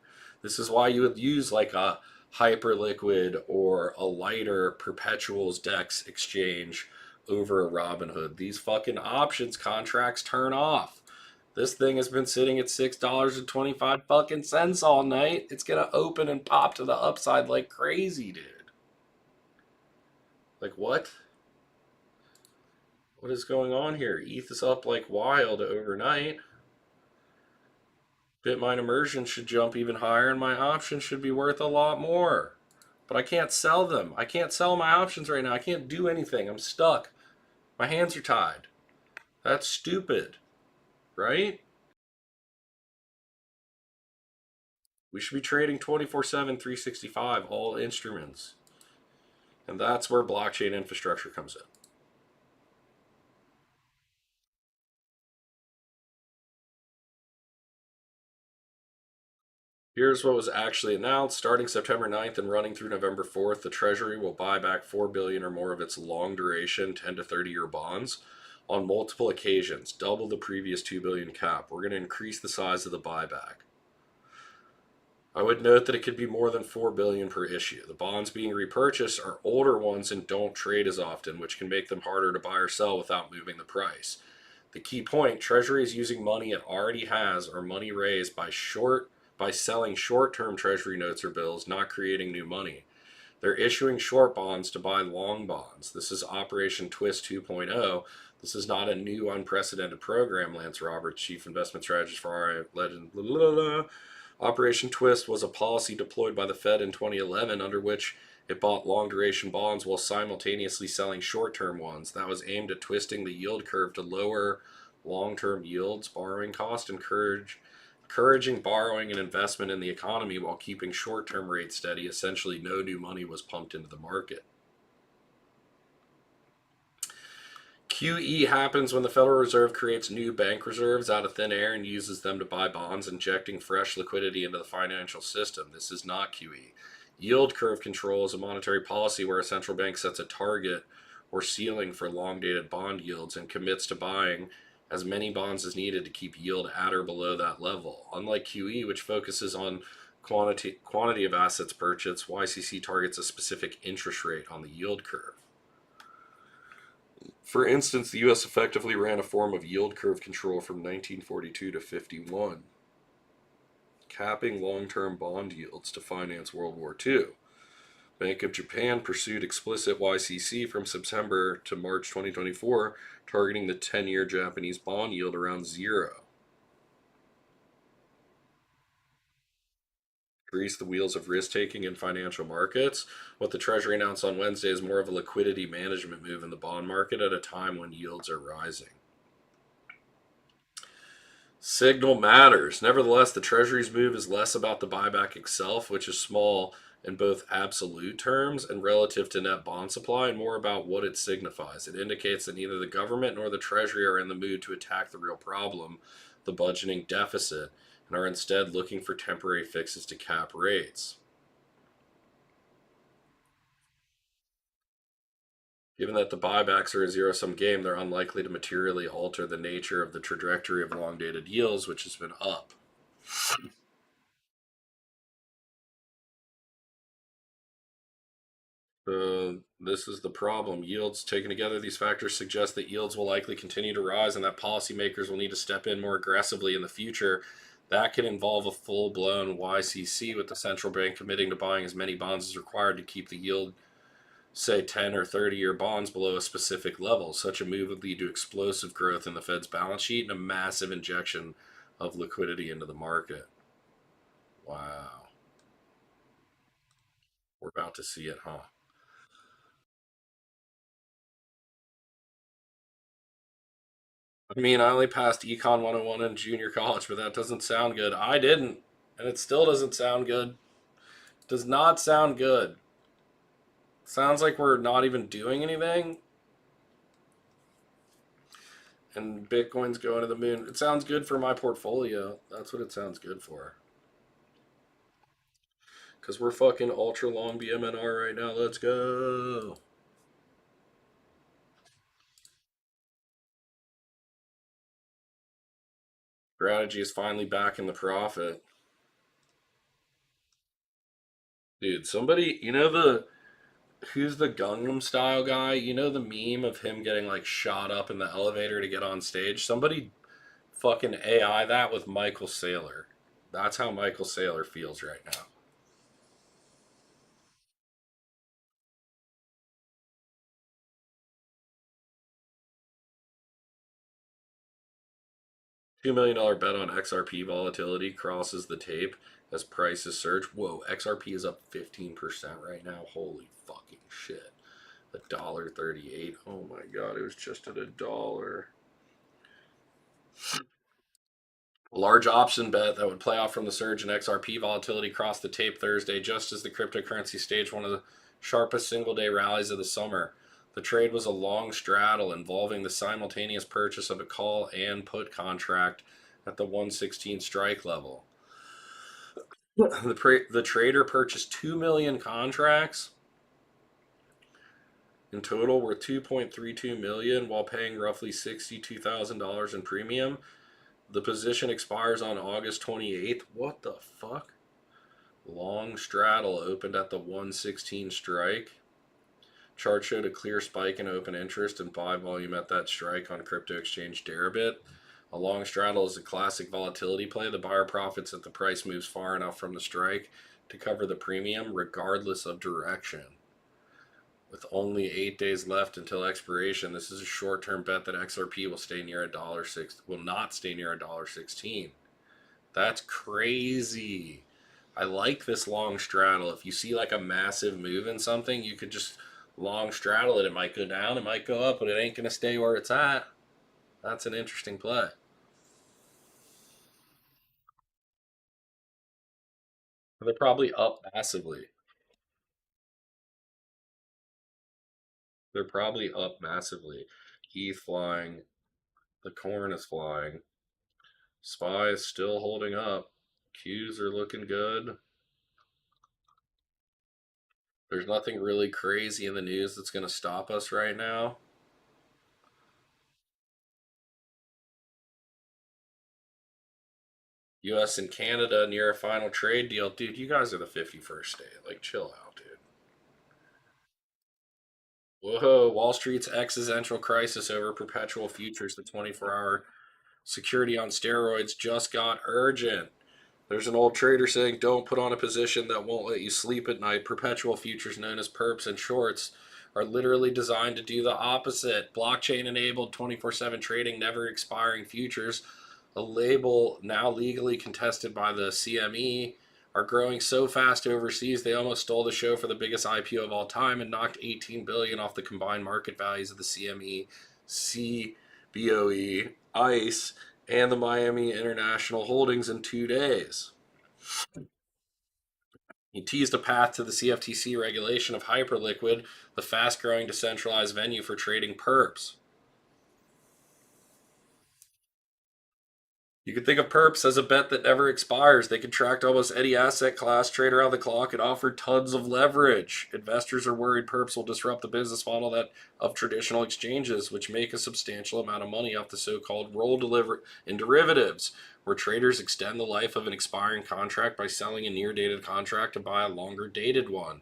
This is why you would use like a Hyperliquid or a lighter Perpetuals DEX exchange over a Robinhood. These fucking options contracts turn off. This thing has been sitting at $6.25 fucking cents all night. It's gonna open and pop to the upside like crazy, dude. Like what? What is going on here? ETH is up like wild overnight. Bitmine immersion should jump even higher and my options should be worth a lot more. But I can't sell them. I can't sell my options right now. I can't do anything. I'm stuck. My hands are tied. That's stupid, right? We should be trading 24/7, 365, all instruments. And that's where blockchain infrastructure comes in. Here's what was actually announced. Starting September 9th and running through November 4th, the Treasury will buy back $4 billion or more of its long duration 10 to 30 year bonds on multiple occasions, double the previous $2 billion cap. We're going to increase the size of the buyback. I would note that it could be more than $4 billion per issue. The bonds being repurchased are older ones and don't trade as often, which can make them harder to buy or sell without moving the price. The key point, Treasury is using money it already has or money raised by selling short-term Treasury notes or bills, not creating new money. They're issuing short bonds to buy long bonds. This is Operation Twist 2.0. This is not a new unprecedented program, Lance Roberts, Chief Investment Strategist for RIA Legend. Operation Twist was a policy deployed by the Fed in 2011 under which it bought long-duration bonds while simultaneously selling short-term ones. That was aimed at twisting the yield curve to lower long-term yields, borrowing cost, encouraging borrowing and investment in the economy while keeping short-term rates steady. Essentially, no new money was pumped into the market. QE happens when the Federal Reserve creates new bank reserves out of thin air and uses them to buy bonds, injecting fresh liquidity into the financial system. This is not QE. Yield curve control is a monetary policy where a central bank sets a target or ceiling for long-dated bond yields and commits to buying as many bonds as needed to keep yield at or below that level. Unlike QE, which focuses on quantity of assets purchased, YCC targets a specific interest rate on the yield curve. For instance, the U.S. effectively ran a form of yield curve control from 1942 to 51, capping long-term bond yields to finance World War II. Bank of Japan pursued explicit YCC from September to March 2024, targeting the 10-year Japanese bond yield around zero. Grease the wheels of risk-taking in financial markets. What the Treasury announced on Wednesday is more of a liquidity management move in the bond market at a time when yields are rising. Signal matters. Nevertheless, the Treasury's move is less about the buyback itself, which is small in both absolute terms and relative to net bond supply, and more about what it signifies. It indicates that neither the government nor the Treasury are in the mood to attack the real problem, the budgeting deficit, and are instead looking for temporary fixes to cap rates. Given that the buybacks are a zero sum game, they're unlikely to materially alter the nature of the trajectory of long dated yields, which has been up. This is the problem. Yields taken together, these factors suggest that yields will likely continue to rise and that policymakers will need to step in more aggressively in the future. That could involve a full blown YCC with the central bank committing to buying as many bonds as required to keep the yield, say 10 or 30-year bonds, below a specific level. Such a move would lead to explosive growth in the Fed's balance sheet and a massive injection of liquidity into the market. Wow. We're about to see it, huh? I mean, I only passed Econ 101 in junior college, but that doesn't sound good. I didn't, and it still doesn't sound good. Does not sound good. Sounds like we're not even doing anything, and Bitcoin's going to the moon. It sounds good for my portfolio. That's what it sounds good for. Because we're fucking ultra long BMNR right now. Let's go. Strategy is finally back in the profit. Dude, somebody, who's the Gangnam Style guy? You know the meme of him getting like shot up in the elevator to get on stage? Somebody fucking AI that with Michael Saylor. That's how Michael Saylor feels right now. $2 million bet on XRP volatility crosses the tape as prices surge. Whoa, XRP is up 15% right now. Holy fucking shit. $1.38. Oh my god, it was just at $1. A large option bet that would play off from the surge in XRP volatility crossed the tape Thursday, just as the cryptocurrency staged one of the sharpest single day rallies of the summer. The trade was a long straddle involving the simultaneous purchase of a call and put contract at the 116 strike level. The trader purchased 2 million contracts in total, worth 2.32 million, while paying roughly $62,000 in premium. The position expires on August 28th. What the fuck? Long straddle opened at the 116 strike. Chart showed a clear spike in open interest and buy volume at that strike on crypto exchange Deribit. A long straddle is a classic volatility play. The buyer profits if the price moves far enough from the strike to cover the premium, regardless of direction. With only 8 days left until expiration, this is a short-term bet that XRP will stay near $1.06. Will not stay near $1.16. That's crazy. I like this long straddle. If you see like a massive move in something, you could just long straddle it. It might go down, it might go up, but it ain't gonna stay where it's at. That's an interesting play. They're probably up massively. They're probably up massively. ETH flying. The corn is flying. SPY is still holding up. Qs are looking good. There's nothing really crazy in the news that's going to stop us right now. US and Canada near a final trade deal. Dude, you guys are the 51st state. Like, chill out, dude. Whoa, Wall Street's existential crisis over perpetual futures, the 24-hour security on steroids, just got urgent. There's an old trader saying, don't put on a position that won't let you sleep at night. Perpetual futures, known as perps and shorts, are literally designed to do the opposite. Blockchain enabled 24/7 trading, never expiring futures, a label now legally contested by the CME, are growing so fast overseas they almost stole the show for the biggest IPO of all time and knocked 18 billion off the combined market values of the CME, CBOE, ICE, and the Miami International Holdings in 2 days. He teased a path to the CFTC regulation of Hyperliquid, the fast-growing decentralized venue for trading perps. You could think of perps as a bet that never expires. They contract almost any asset class, trade around the clock, and offer tons of leverage. Investors are worried perps will disrupt the business model of traditional exchanges, which make a substantial amount of money off the so-called roll deliver in derivatives, where traders extend the life of an expiring contract by selling a near-dated contract to buy a longer-dated one.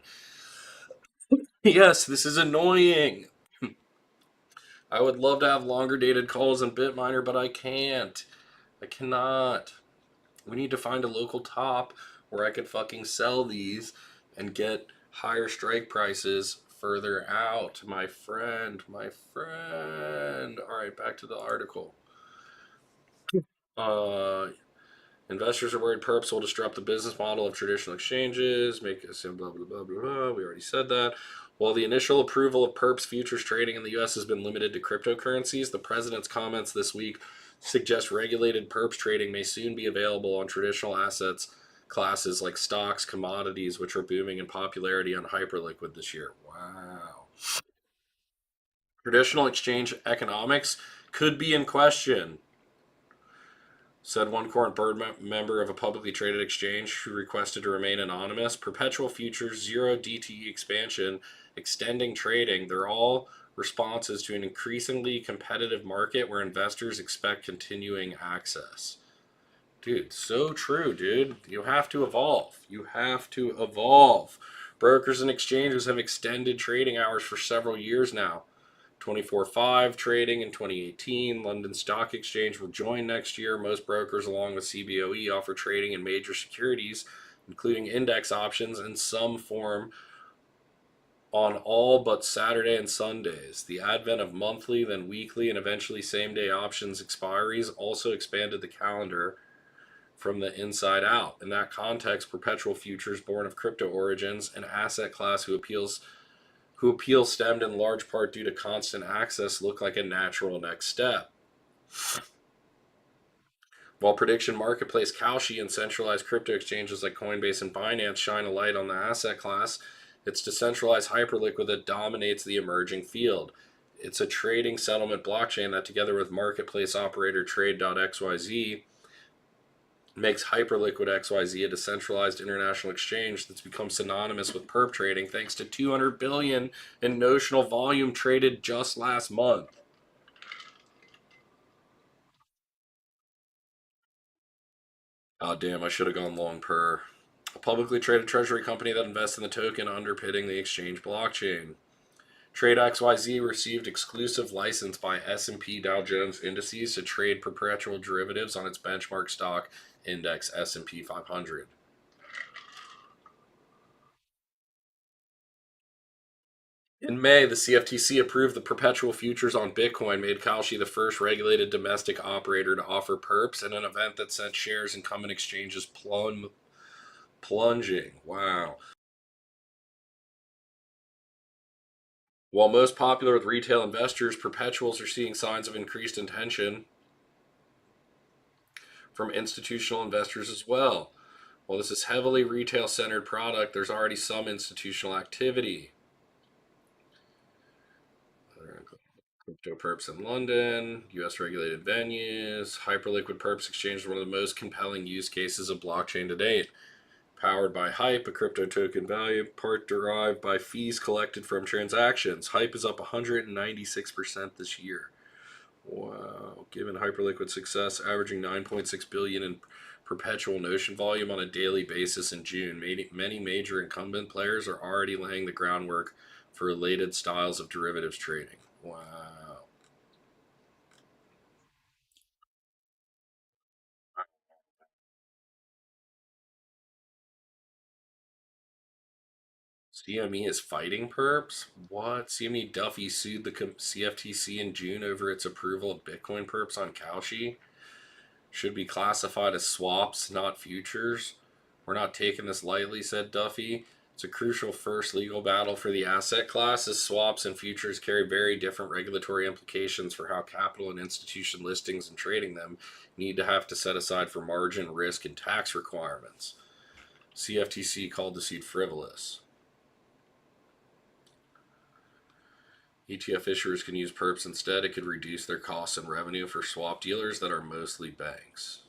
Yes, this is annoying. I would love to have longer-dated calls in Bitminer, but I can't. I cannot. We need to find a local top where I could fucking sell these and get higher strike prices further out. My friend. All right, back to the article. Uh, Investors are worried perps will disrupt the business model of traditional exchanges, make us blah, blah, blah, blah, blah. We already said that. While the initial approval of perps futures trading in the U.S. has been limited to cryptocurrencies, the president's comments this week suggest regulated perps trading may soon be available on traditional assets classes like stocks, commodities, which are booming in popularity on Hyperliquid this year. Wow. Traditional exchange economics could be in question, said one current board member of a publicly traded exchange who requested to remain anonymous. Perpetual futures, zero DTE expansion, extending trading, they're all responses to an increasingly competitive market where investors expect continuing access. Dude, so true, dude. You have to evolve. You have to evolve. Brokers and exchanges have extended trading hours for several years now. 24/5 trading in 2018. London Stock Exchange will join next year. Most brokers, along with CBOE, offer trading in major securities, including index options in some form on all but Saturday and Sundays. The advent of monthly, then weekly, and eventually same-day options expiries also expanded the calendar from the inside out. In that context, perpetual futures, born of crypto origins, an asset class whose appeal stemmed in large part due to constant access, look like a natural next step. While prediction marketplace Kalshi and centralized crypto exchanges like Coinbase and Binance shine a light on the asset class, it's decentralized Hyperliquid that dominates the emerging field. It's a trading settlement blockchain that, together with marketplace operator Trade.xyz, makes Hyperliquid XYZ a decentralized international exchange that's become synonymous with perp trading thanks to $200 billion in notional volume traded just last month. Oh, damn, I should have gone long per. A publicly traded treasury company that invests in the token underpinning the exchange blockchain. TradeXYZ received exclusive license by S&P Dow Jones Indices to trade perpetual derivatives on its benchmark stock index S&P 500. In May, the CFTC approved the perpetual futures on Bitcoin, made Kalshi the first regulated domestic operator to offer perps in an event that sent shares in incumbent exchanges plunging. Wow. While most popular with retail investors, perpetuals are seeing signs of increased intention from institutional investors as well. While this is heavily retail-centered product, there's already some institutional activity. Crypto perps in London, U.S. regulated venues. Hyperliquid perps exchange is one of the most compelling use cases of blockchain to date. Powered by Hype, a crypto token value, part derived by fees collected from transactions. Hype is up 196% this year. Wow. Given Hyperliquid's success, averaging 9.6 billion in perpetual notion volume on a daily basis in June, many major incumbent players are already laying the groundwork for related styles of derivatives trading. Wow. CME is fighting perps? What? CME Duffy sued the CFTC in June over its approval of Bitcoin perps on Kalshi. Should be classified as swaps, not futures. We're not taking this lightly, said Duffy. It's a crucial first legal battle for the asset class, as swaps and futures carry very different regulatory implications for how capital and institution listings and trading them need to have to set aside for margin, risk, and tax requirements. CFTC called the seed frivolous. ETF issuers can use perps instead. It could reduce their costs and revenue for swap dealers that are mostly banks.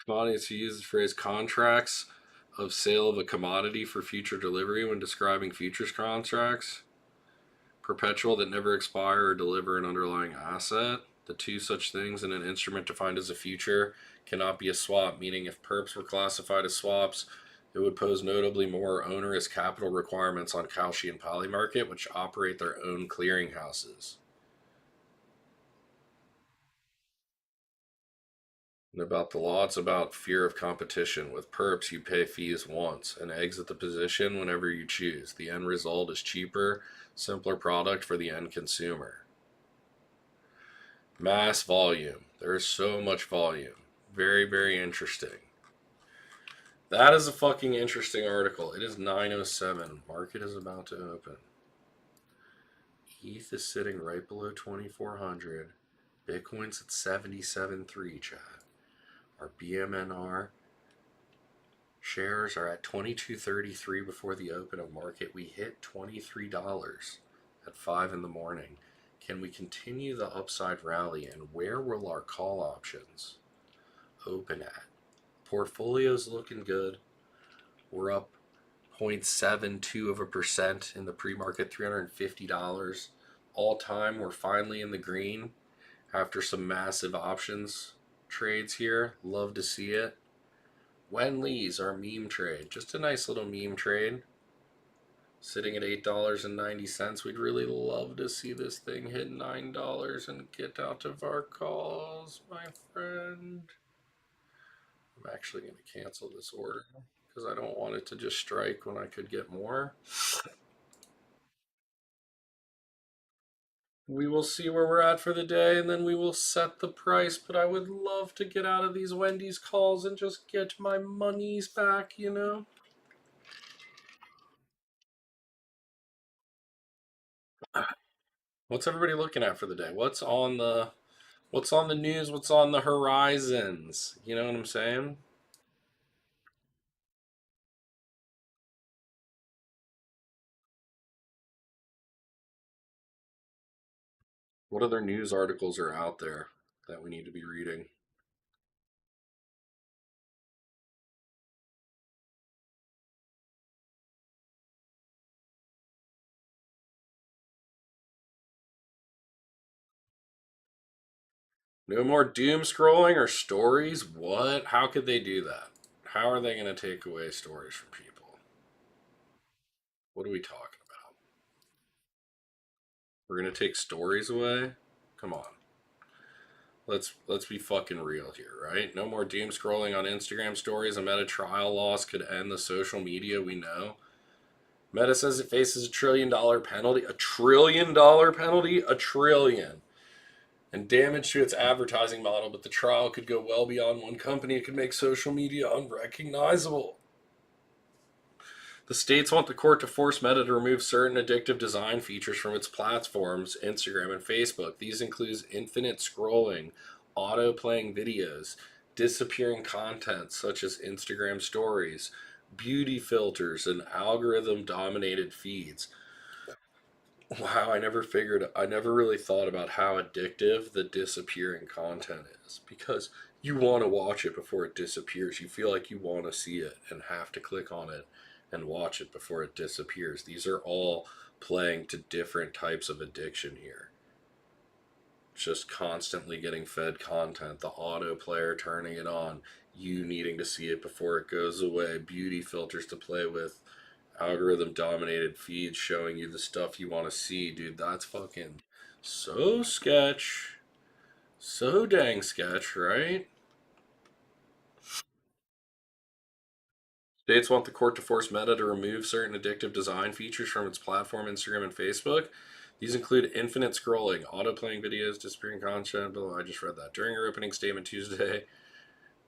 Commodities use the phrase contracts of sale of a commodity for future delivery when describing futures contracts. Perpetual that never expire or deliver an underlying asset. The two such things in an instrument defined as a future cannot be a swap, meaning if perps were classified as swaps, it would pose notably more onerous capital requirements on Kalshi and Polymarket, which operate their own clearinghouses. And about the law, it's about fear of competition. With perps, you pay fees once and exit the position whenever you choose. The end result is cheaper, simpler product for the end consumer. Mass volume. There is so much volume. Very, very interesting. That is a fucking interesting article. It is 9:07. Market is about to open. ETH is sitting right below 2,400. Bitcoin's at 77.3, chat. Our BMNR shares are at 22.33 before the open of market. We hit $23 at 5 in the morning. Can we continue the upside rally, and where will our call options open at? Portfolio's looking good. We're up 0.72% in the pre-market, $350. All time, we're finally in the green after some massive options trades here. Love to see it. Wenlee's our meme trade. Just a nice little meme trade. Sitting at $8.90. We'd really love to see this thing hit $9 and get out of our calls, my friend. I'm actually going to cancel this order because I don't want it to just strike when I could get more. We will see where we're at for the day, and then we will set the price. But I would love to get out of these Wendy's calls and just get my monies back, you know? What's everybody looking at for the day? What's on the news? What's on the horizons? You know what I'm saying? What other news articles are out there that we need to be reading? No more doom scrolling or stories? What? How could they do that? How are they going to take away stories from people? What are we talking about? We're going to take stories away? Come on. Let's be fucking real here, right? No more doom scrolling on Instagram stories. A Meta trial loss could end the social media we know. Meta says it faces $1 trillion penalty. $1 trillion penalty? $1 trillion. And damage to its advertising model, but the trial could go well beyond one company. It could make social media unrecognizable. The states want the court to force Meta to remove certain addictive design features from its platforms, Instagram and Facebook. These include infinite scrolling, auto-playing videos, disappearing content such as Instagram stories, beauty filters, and algorithm-dominated feeds. Wow, I never really thought about how addictive the disappearing content is, because you want to watch it before it disappears. You feel like you want to see it and have to click on it and watch it before it disappears. These are all playing to different types of addiction here. Just constantly getting fed content, the auto player turning it on, you needing to see it before it goes away, beauty filters to play with, algorithm dominated feeds showing you the stuff you want to see. Dude, that's fucking so sketch. So dang sketch, right? States want the court to force Meta to remove certain addictive design features from its platform, Instagram and Facebook. These include infinite scrolling, auto-playing videos, disappearing content. I just read that. During her opening statement Tuesday,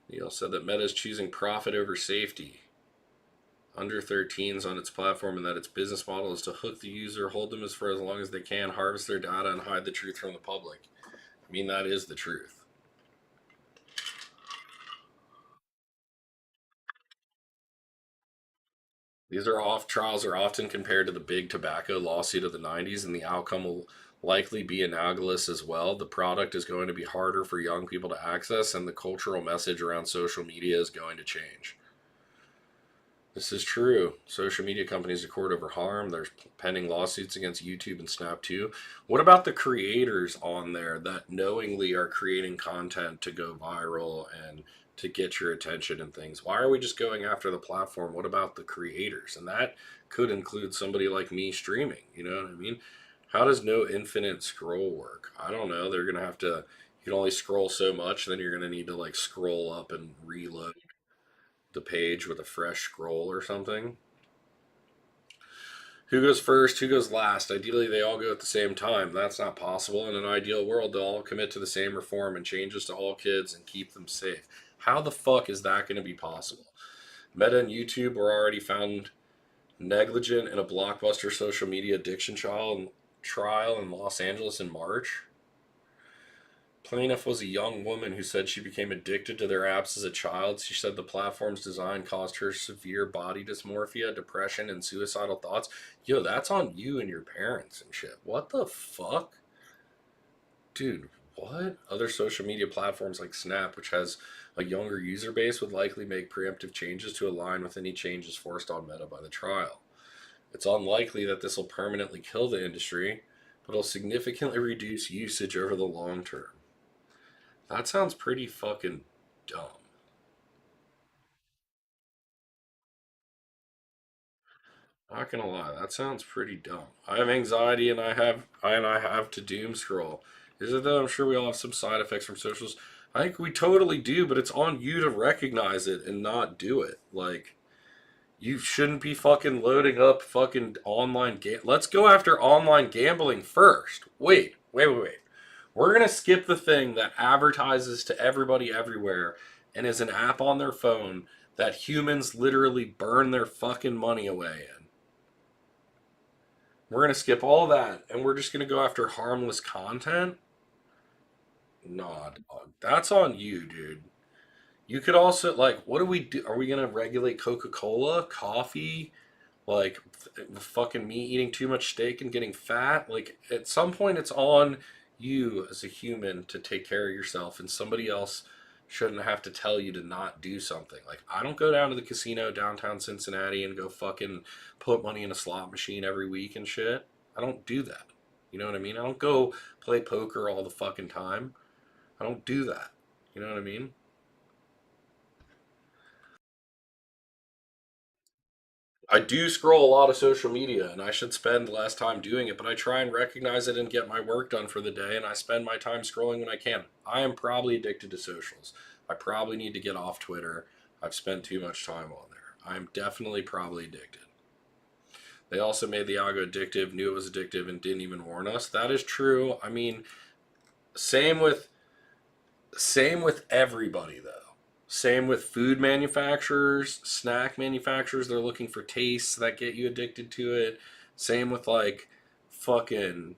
Neil said that Meta is choosing profit over safety. under 13s on its platform, and that its business model is to hook the user, hold them for as long as they can, harvest their data, and hide the truth from the public. I mean, that is the truth. These are off trials are often compared to the big tobacco lawsuit of the 90s, and the outcome will likely be analogous as well. The product is going to be harder for young people to access, and the cultural message around social media is going to change. This is true. Social media companies are court over harm. There's pending lawsuits against YouTube and Snap too. What about the creators on there that knowingly are creating content to go viral and to get your attention and things? Why are we just going after the platform? What about the creators? And that could include somebody like me streaming. You know what I mean? How does no infinite scroll work? I don't know. They're going to have to, you can only scroll so much, then you're going to need to like scroll up and reload the page with a fresh scroll or something. Who goes first? Who goes last? Ideally, they all go at the same time. That's not possible. In an ideal world, they'll all commit to the same reform and changes to all kids and keep them safe. How the fuck is that going to be possible? Meta and YouTube were already found negligent in a blockbuster social media addiction trial in Los Angeles in March. Plaintiff was a young woman who said she became addicted to their apps as a child. She said the platform's design caused her severe body dysmorphia, depression, and suicidal thoughts. Yo, that's on you and your parents and shit. What the fuck? Dude, what? Other social media platforms like Snap, which has a younger user base, would likely make preemptive changes to align with any changes forced on Meta by the trial. It's unlikely that this will permanently kill the industry, but it'll significantly reduce usage over the long term. That sounds pretty fucking dumb. Not gonna lie, that sounds pretty dumb. I have anxiety and I have to doom scroll. Is it though? I'm sure we all have some side effects from socials. I think we totally do, but it's on you to recognize it and not do it. Like you shouldn't be fucking loading up fucking online game. Let's go after online gambling first. Wait. We're gonna skip the thing that advertises to everybody everywhere and is an app on their phone that humans literally burn their fucking money away in. We're gonna skip all that and we're just gonna go after harmless content. Nah, dog. That's on you, dude. You could also like, what do we do? Are we gonna regulate Coca-Cola, coffee, like fucking me eating too much steak and getting fat? Like at some point, it's on you as a human to take care of yourself, and somebody else shouldn't have to tell you to not do something. Like I don't go down to the casino downtown Cincinnati and go fucking put money in a slot machine every week and shit. I don't do that. You know what I mean? I don't go play poker all the fucking time. I don't do that. You know what I mean? I do scroll a lot of social media and I should spend less time doing it, but I try and recognize it and get my work done for the day and I spend my time scrolling when I can. I am probably addicted to socials. I probably need to get off Twitter. I've spent too much time on there. I'm definitely probably addicted. They also made the algo addictive, knew it was addictive, and didn't even warn us. That is true. I mean, same with same with everybody though. Same with food manufacturers, snack manufacturers. They're looking for tastes that get you addicted to it. Same with like fucking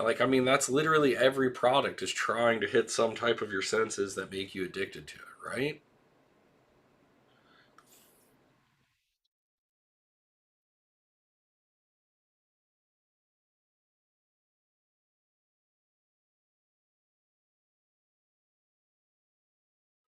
like I mean that's literally every product is trying to hit some type of your senses that make you addicted to it, right?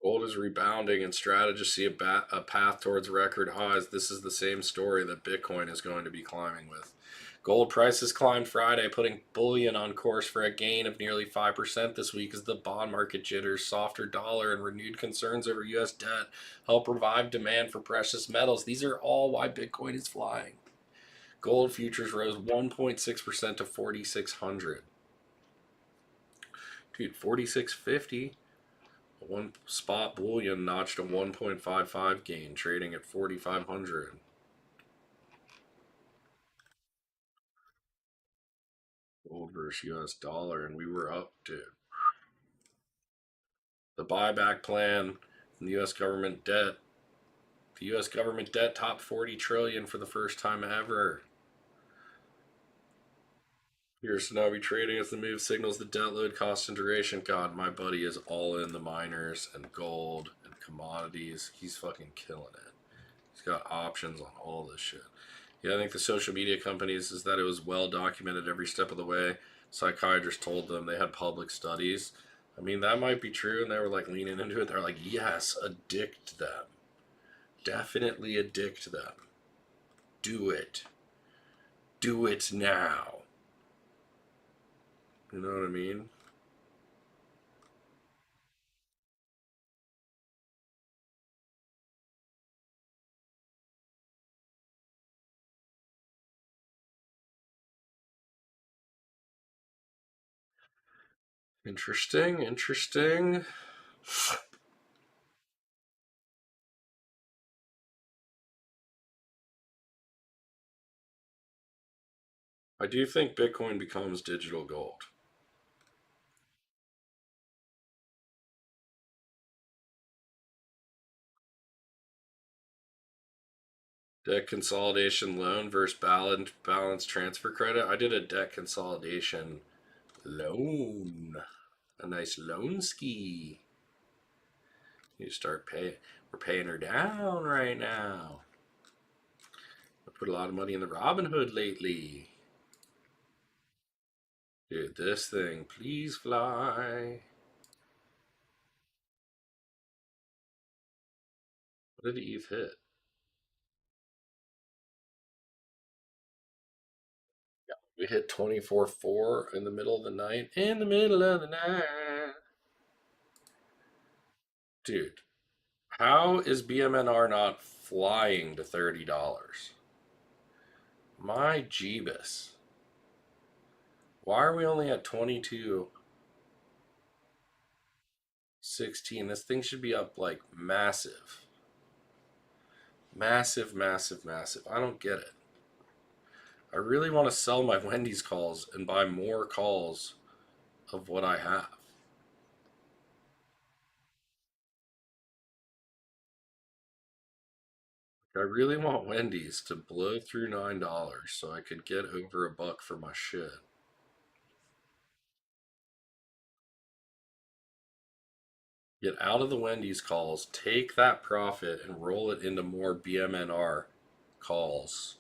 Gold is rebounding and strategists see a path towards record highs. This is the same story that Bitcoin is going to be climbing with. Gold prices climbed Friday, putting bullion on course for a gain of nearly 5% this week as the bond market jitters, softer dollar, and renewed concerns over U.S. debt help revive demand for precious metals. These are all why Bitcoin is flying. Gold futures rose 1.6% to 4,600. Dude, 4,650. One spot bullion notched a 1.55 gain, trading at 4,500. Gold versus US dollar, and we were up to the buyback plan from the US government debt The U.S. government debt topped 40 trillion for the first time ever. Here's Tsunami trading as the move signals the debt load, cost, and duration. God, my buddy is all in the miners and gold and commodities. He's fucking killing it. He's got options on all this shit. Yeah, I think the social media companies is that it was well documented every step of the way. Psychiatrists told them they had public studies. I mean, that might be true, and they were like leaning into it. They're like, yes, addict them. Definitely addict them. Do it. Do it now. You know what I mean? Interesting, interesting. I do think Bitcoin becomes digital gold. Debt consolidation loan versus balance transfer credit. I did a debt consolidation loan. A nice loan ski. You start paying. We're paying her down right now. I put a lot of money in the Robinhood lately. Dude, this thing, please fly. What did ETH hit? We hit 24.4 in the middle of the night. In the middle of the night. Dude, how is BMNR not flying to $30? My Jeebus. Why are we only at 22.16? This thing should be up like massive. Massive, massive, massive. I don't get it. I really want to sell my Wendy's calls and buy more calls of what I have. I really want Wendy's to blow through $9 so I could get over $1 for my shit. Get out of the Wendy's calls, take that profit and roll it into more BMNR calls.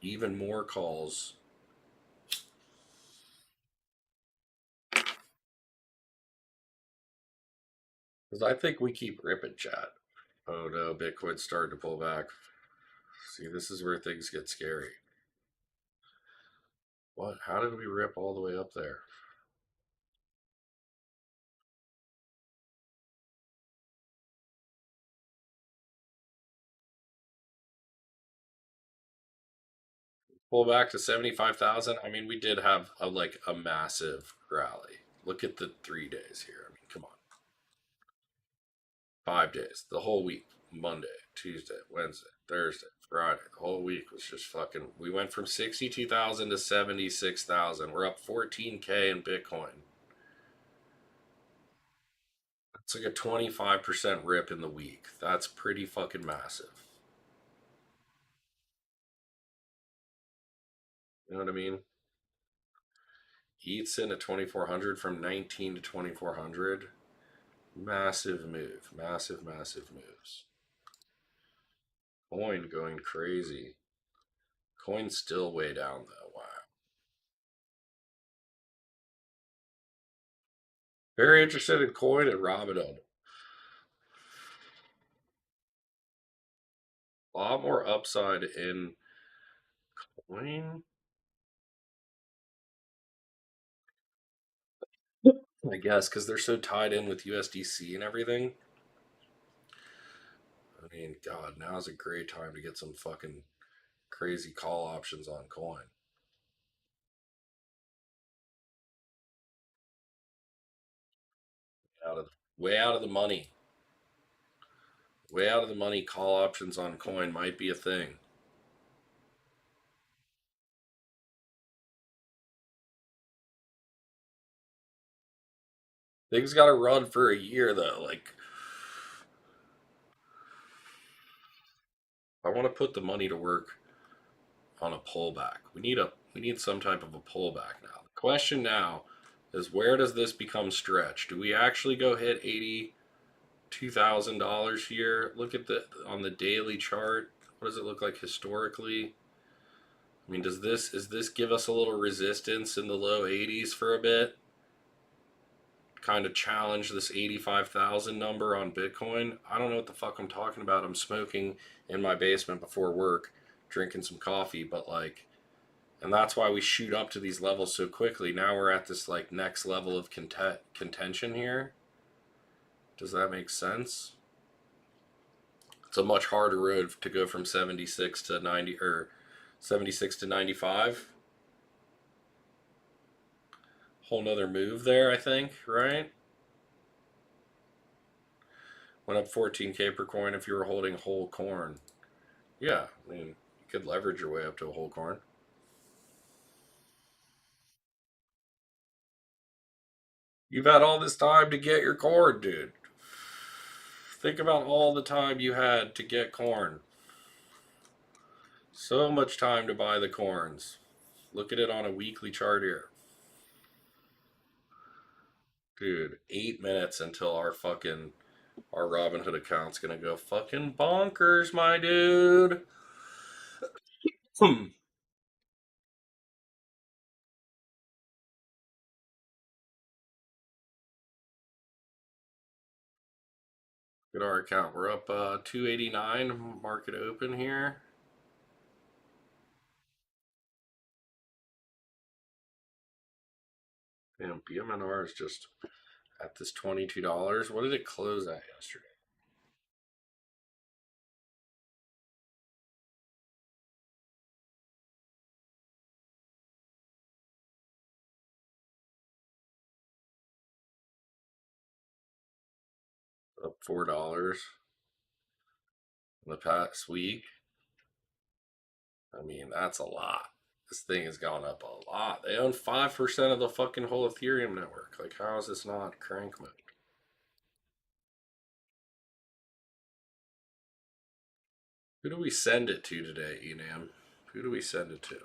Even more calls. Because I think we keep ripping, chat. Oh no, Bitcoin's starting to pull back. See, this is where things get scary. What? How did we rip all the way up there? Pull back to 75,000. I mean, we did have a massive rally. Look at the 3 days here. I mean, come on. 5 days, the whole week. Monday, Tuesday, Wednesday, Thursday, Friday. The whole week was just fucking. We went from 62,000 to 76,000. We're up 14K in Bitcoin. It's like a 25% rip in the week. That's pretty fucking massive. You know what I mean? ETH's in at 2,400 from 19 to 2,400. Massive move. Massive, massive moves. Coin going crazy. Coin's still way down though. Wow. Very interested in coin and Robinhood. A lot more upside in coin. I guess because they're so tied in with USDC and everything. I mean, God, now's a great time to get some fucking crazy call options on coin. Out of way out of the money. Way out of the money call options on coin might be a thing. Things got to run for a year though. Like I want to put the money to work on a pullback. We need some type of a pullback now. The question now is, where does this become stretch? Do we actually go hit $82,000 here? Look at the on the daily chart. What does it look like historically? I mean, does this give us a little resistance in the low 80s for a bit? Kind of challenge this 85,000 number on Bitcoin? I don't know what the fuck I'm talking about. I'm smoking in my basement before work, drinking some coffee, but like, and that's why we shoot up to these levels so quickly. Now we're at this like next level of contention here. Does that make sense? It's a much harder road to go from 76 to 90 or 76 to 95. Whole nother move there, I think, right? Went up 14K per coin if you were holding whole corn. Yeah, I mean, you could leverage your way up to a whole corn. You've had all this time to get your corn, dude. Think about all the time you had to get corn. So much time to buy the corns. Look at it on a weekly chart here. Dude, 8 minutes until our Robinhood account's gonna go fucking bonkers, my dude. Hmm. Look at our account. We're up 289 market open here. And BMNR is just at this $22. What did it close at yesterday? Up $4 in the past week. I mean, that's a lot. This thing has gone up a lot. They own 5% of the fucking whole Ethereum network. Like, how is this not crank mode? Who do we send it to today, Enam? Who do we send it to?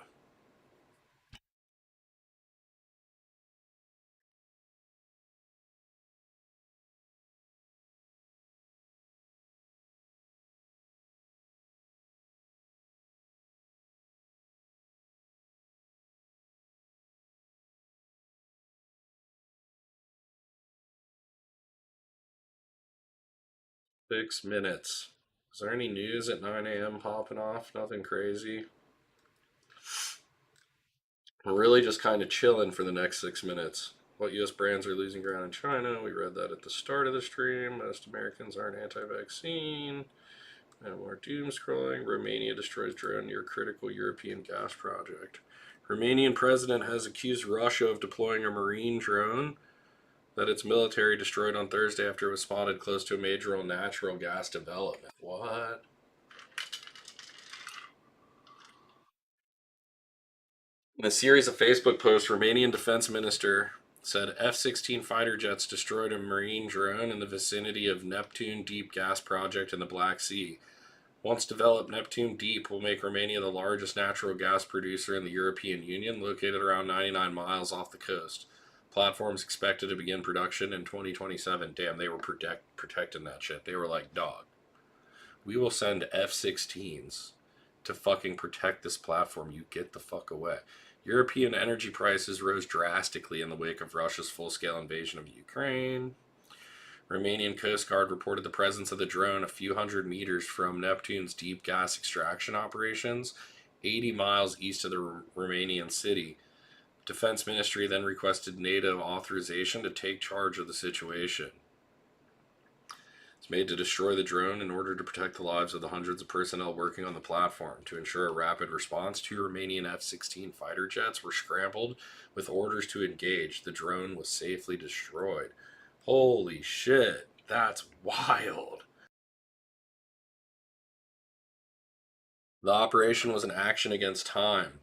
Six minutes. Is there any news at 9 a.m. popping off? Nothing crazy. We're really just kind of chilling for the next 6 minutes. What U.S. brands are losing ground in China? We read that at the start of the stream. Most Americans aren't anti-vaccine. And more doom scrolling. Romania destroys drone near critical European gas project. Romanian president has accused Russia of deploying a marine drone that its military destroyed on Thursday after it was spotted close to a major natural gas development. What? In a series of Facebook posts, Romanian defense minister said F-16 fighter jets destroyed a marine drone in the vicinity of Neptune Deep gas project in the Black Sea. Once developed, Neptune Deep will make Romania the largest natural gas producer in the European Union, located around 99 miles off the coast. Platform's expected to begin production in 2027. Damn, they were protecting that shit. They were like, dog, we will send F-16s to fucking protect this platform. You get the fuck away. European energy prices rose drastically in the wake of Russia's full-scale invasion of Ukraine. Romanian Coast Guard reported the presence of the drone a few hundred meters from Neptune's deep gas extraction operations, 80 miles east of the Romanian city. Defense Ministry then requested NATO authorization to take charge of the situation. It's made to destroy the drone in order to protect the lives of the hundreds of personnel working on the platform. To ensure a rapid response, 2 Romanian F-16 fighter jets were scrambled with orders to engage. The drone was safely destroyed. Holy shit, that's wild. The operation was an action against time.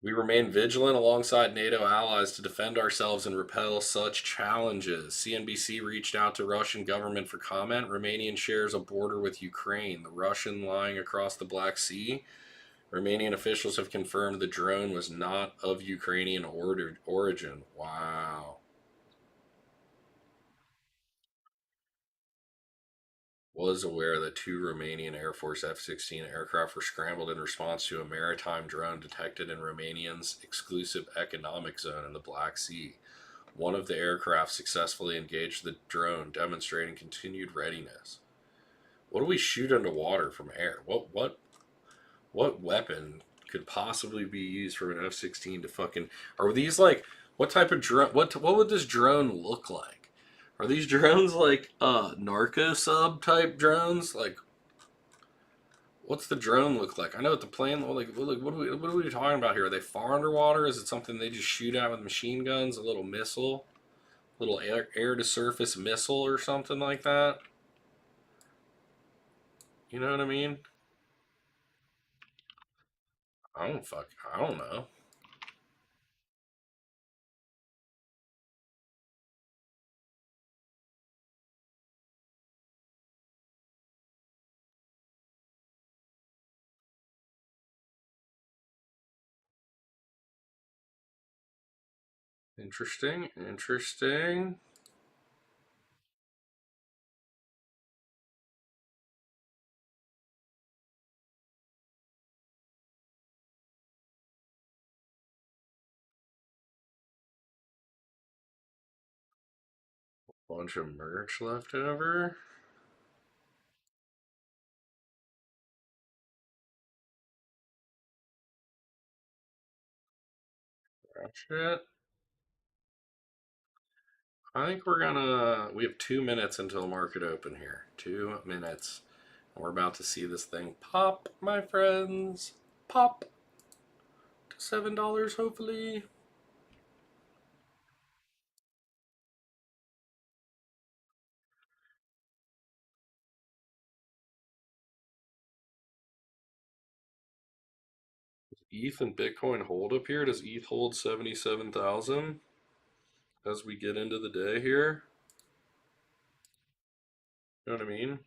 We remain vigilant alongside NATO allies to defend ourselves and repel such challenges. CNBC reached out to Russian government for comment. Romanian shares a border with Ukraine, the Russian lying across the Black Sea. Romanian officials have confirmed the drone was not of Ukrainian origin. Wow. Was aware that two Romanian Air Force F 16 aircraft were scrambled in response to a maritime drone detected in Romania's exclusive economic zone in the Black Sea. One of the aircraft successfully engaged the drone, demonstrating continued readiness. What do we shoot underwater from air? What weapon could possibly be used from an F-16 to fucking? Are these like what type of drone? What would this drone look like? Are these drones like narco sub type drones? Like what's the drone look like? I know what the plane like. What are we talking about here? Are they far underwater? Is it something they just shoot at with machine guns? A little missile, little air to surface missile or something like that? You know what I mean? I don't fuck. I don't know. Interesting. Interesting. Bunch of merch left over. Shit. I think we're gonna. We have 2 minutes until market open here. 2 minutes. And we're about to see this thing pop, my friends. Pop to $7, hopefully. ETH and Bitcoin hold up here. Does ETH hold 77,000 as we get into the day here? You know what I mean?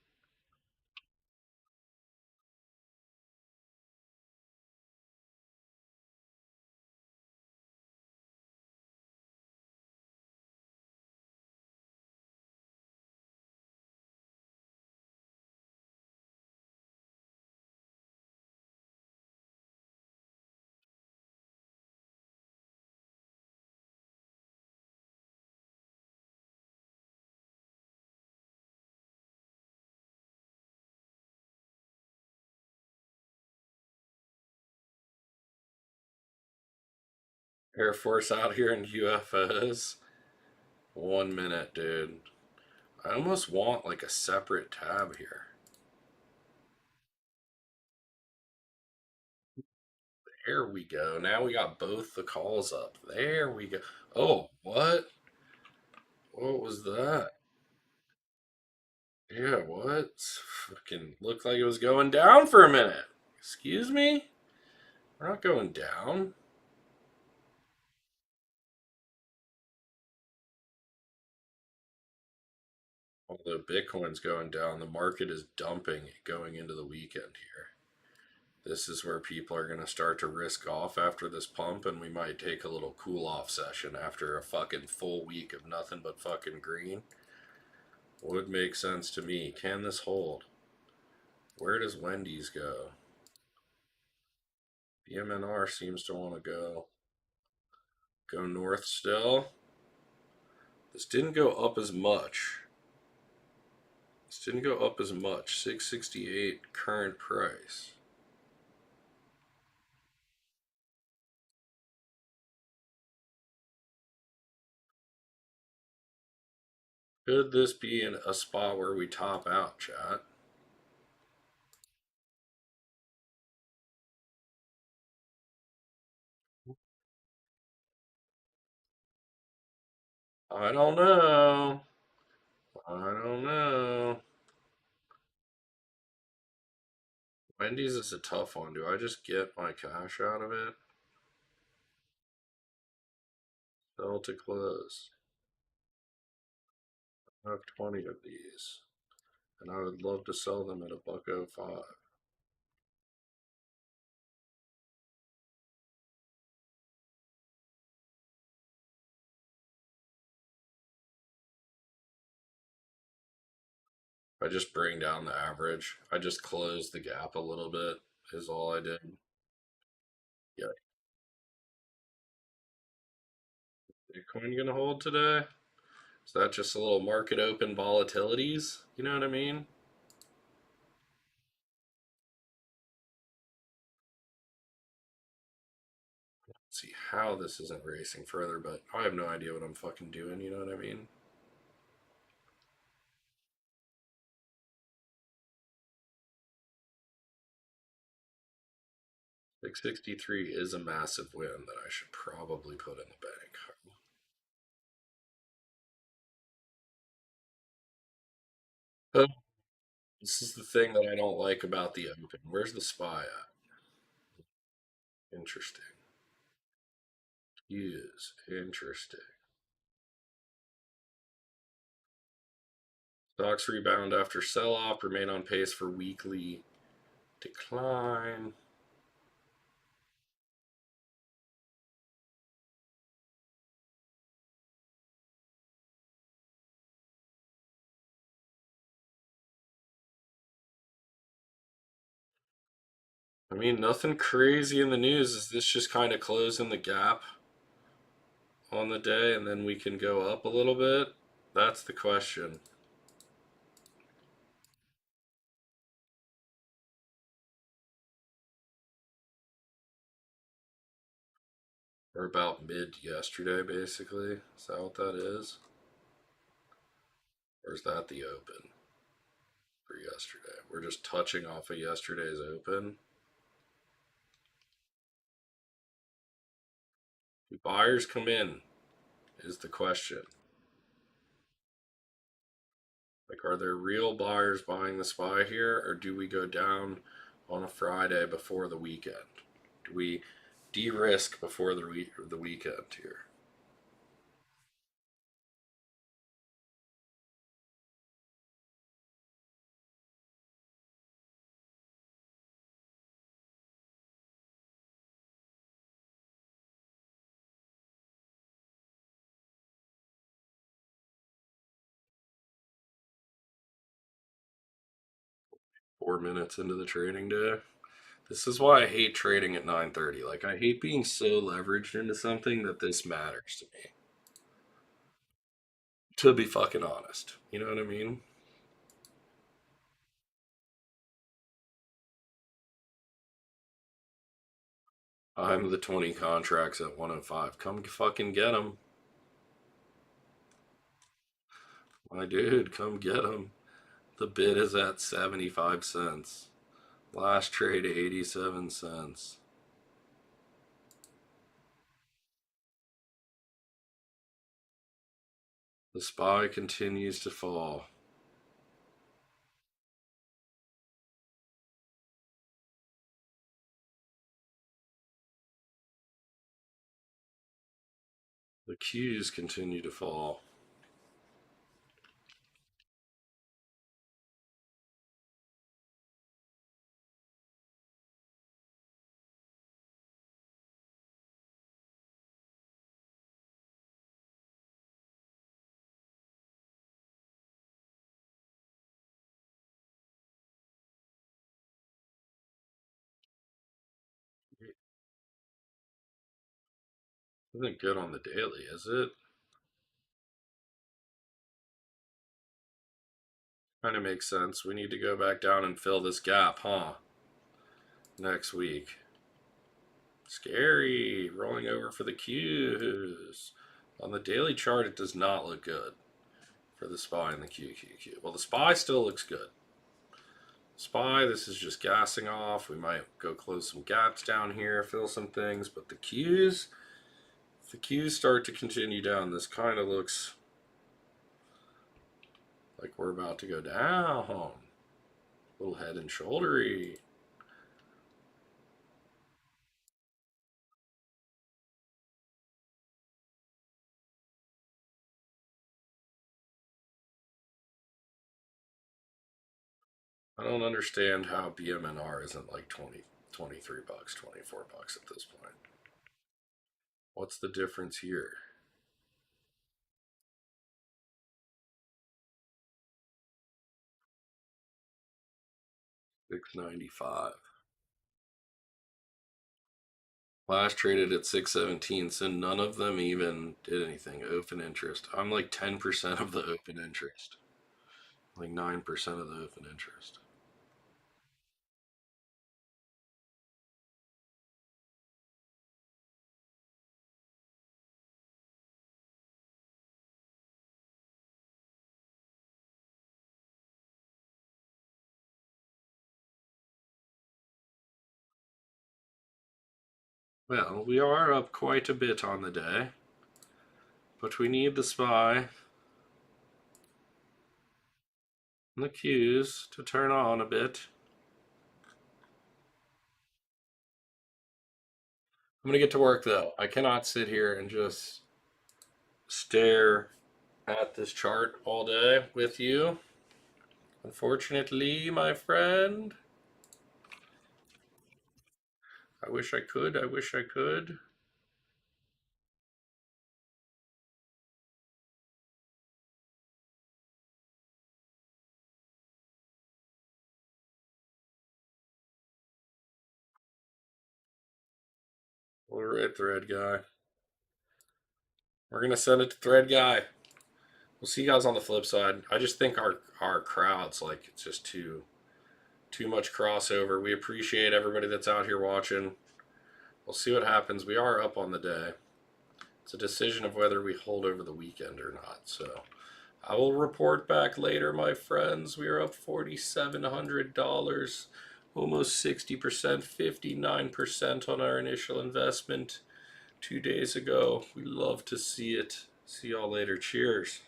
Air Force out here in UFOs. 1 minute, dude. I almost want like a separate tab here. There we go. Now we got both the calls up. There we go. Oh, what? What was that? Yeah, what? Fucking looked like it was going down for a minute. Excuse me? We're not going down. Although Bitcoin's going down, the market is dumping going into the weekend here. This is where people are going to start to risk off after this pump, and we might take a little cool off session after a fucking full week of nothing but fucking green. Would make sense to me. Can this hold? Where does Wendy's go? The MNR seems to want to go north still. This didn't go up as much. This didn't go up as much. 668 current price. Could this be in a spot where we top out, chat? I don't know. I don't know. Wendy's is a tough one. Do I just get my cash out of it? Sell to close. I have 20 of these, and I would love to sell them at $1.05. I just bring down the average. I just close the gap a little bit, is all I did. Yeah. Bitcoin gonna hold today? Is that just a little market open volatilities? You know what I mean? Let's see how this isn't racing further, but I have no idea what I'm fucking doing, you know what I mean? $663 is a massive win that I should probably put in the bank. Oh, this is the thing that I don't like about the open. Where's the SPY at? Interesting. Is interesting. Stocks rebound after sell off, remain on pace for weekly decline. I mean, nothing crazy in the news. Is this just kind of closing the gap on the day and then we can go up a little bit? That's the question. We're about mid yesterday, basically. Is that what that is? Or is that the open for yesterday? We're just touching off of yesterday's open. Do buyers come in? Is the question. Like, are there real buyers buying the SPY here, or do we go down on a Friday before the weekend? Do we de-risk before the weekend here? Four minutes into the trading day. This is why I hate trading at 9:30. Like, I hate being so leveraged into something that this matters to me. To be fucking honest, you know what I mean? I'm the 20 contracts at 105. Come fucking get them, my dude. Come get them. The bid is at 75 cents. Last trade 87 cents. The SPY continues to fall. The Qs continue to fall. Isn't good on the daily, is it? Kind of makes sense. We need to go back down and fill this gap, huh? Next week. Scary. Rolling over for the Qs. On the daily chart, it does not look good for the SPY and the QQQ. Well, the SPY still looks good. SPY, this is just gassing off. We might go close some gaps down here, fill some things, but the Qs, if the Qs start to continue down, this kind of looks like we're about to go down. A little head and shouldery. I don't understand how BMNR isn't like 20, 23 bucks, 24 bucks at this point. What's the difference here? $6.95. Last traded at 617, so none of them even did anything. Open interest. I'm like 10% of the open interest. Like 9% of the open interest. Well, we are up quite a bit on the day, but we need the SPY and the Qs to turn on a bit. I'm gonna get to work though. I cannot sit here and just stare at this chart all day with you. Unfortunately, my friend. I wish I could. I wish I could. All right, Thread Guy. We're gonna send it to Thread Guy. We'll see you guys on the flip side. I just think our crowd's like it's just too much crossover. We appreciate everybody that's out here watching. We'll see what happens. We are up on the day. It's a decision of whether we hold over the weekend or not. So I will report back later, my friends. We are up $4,700, almost 60%, 59% on our initial investment 2 days ago. We love to see it. See y'all later. Cheers.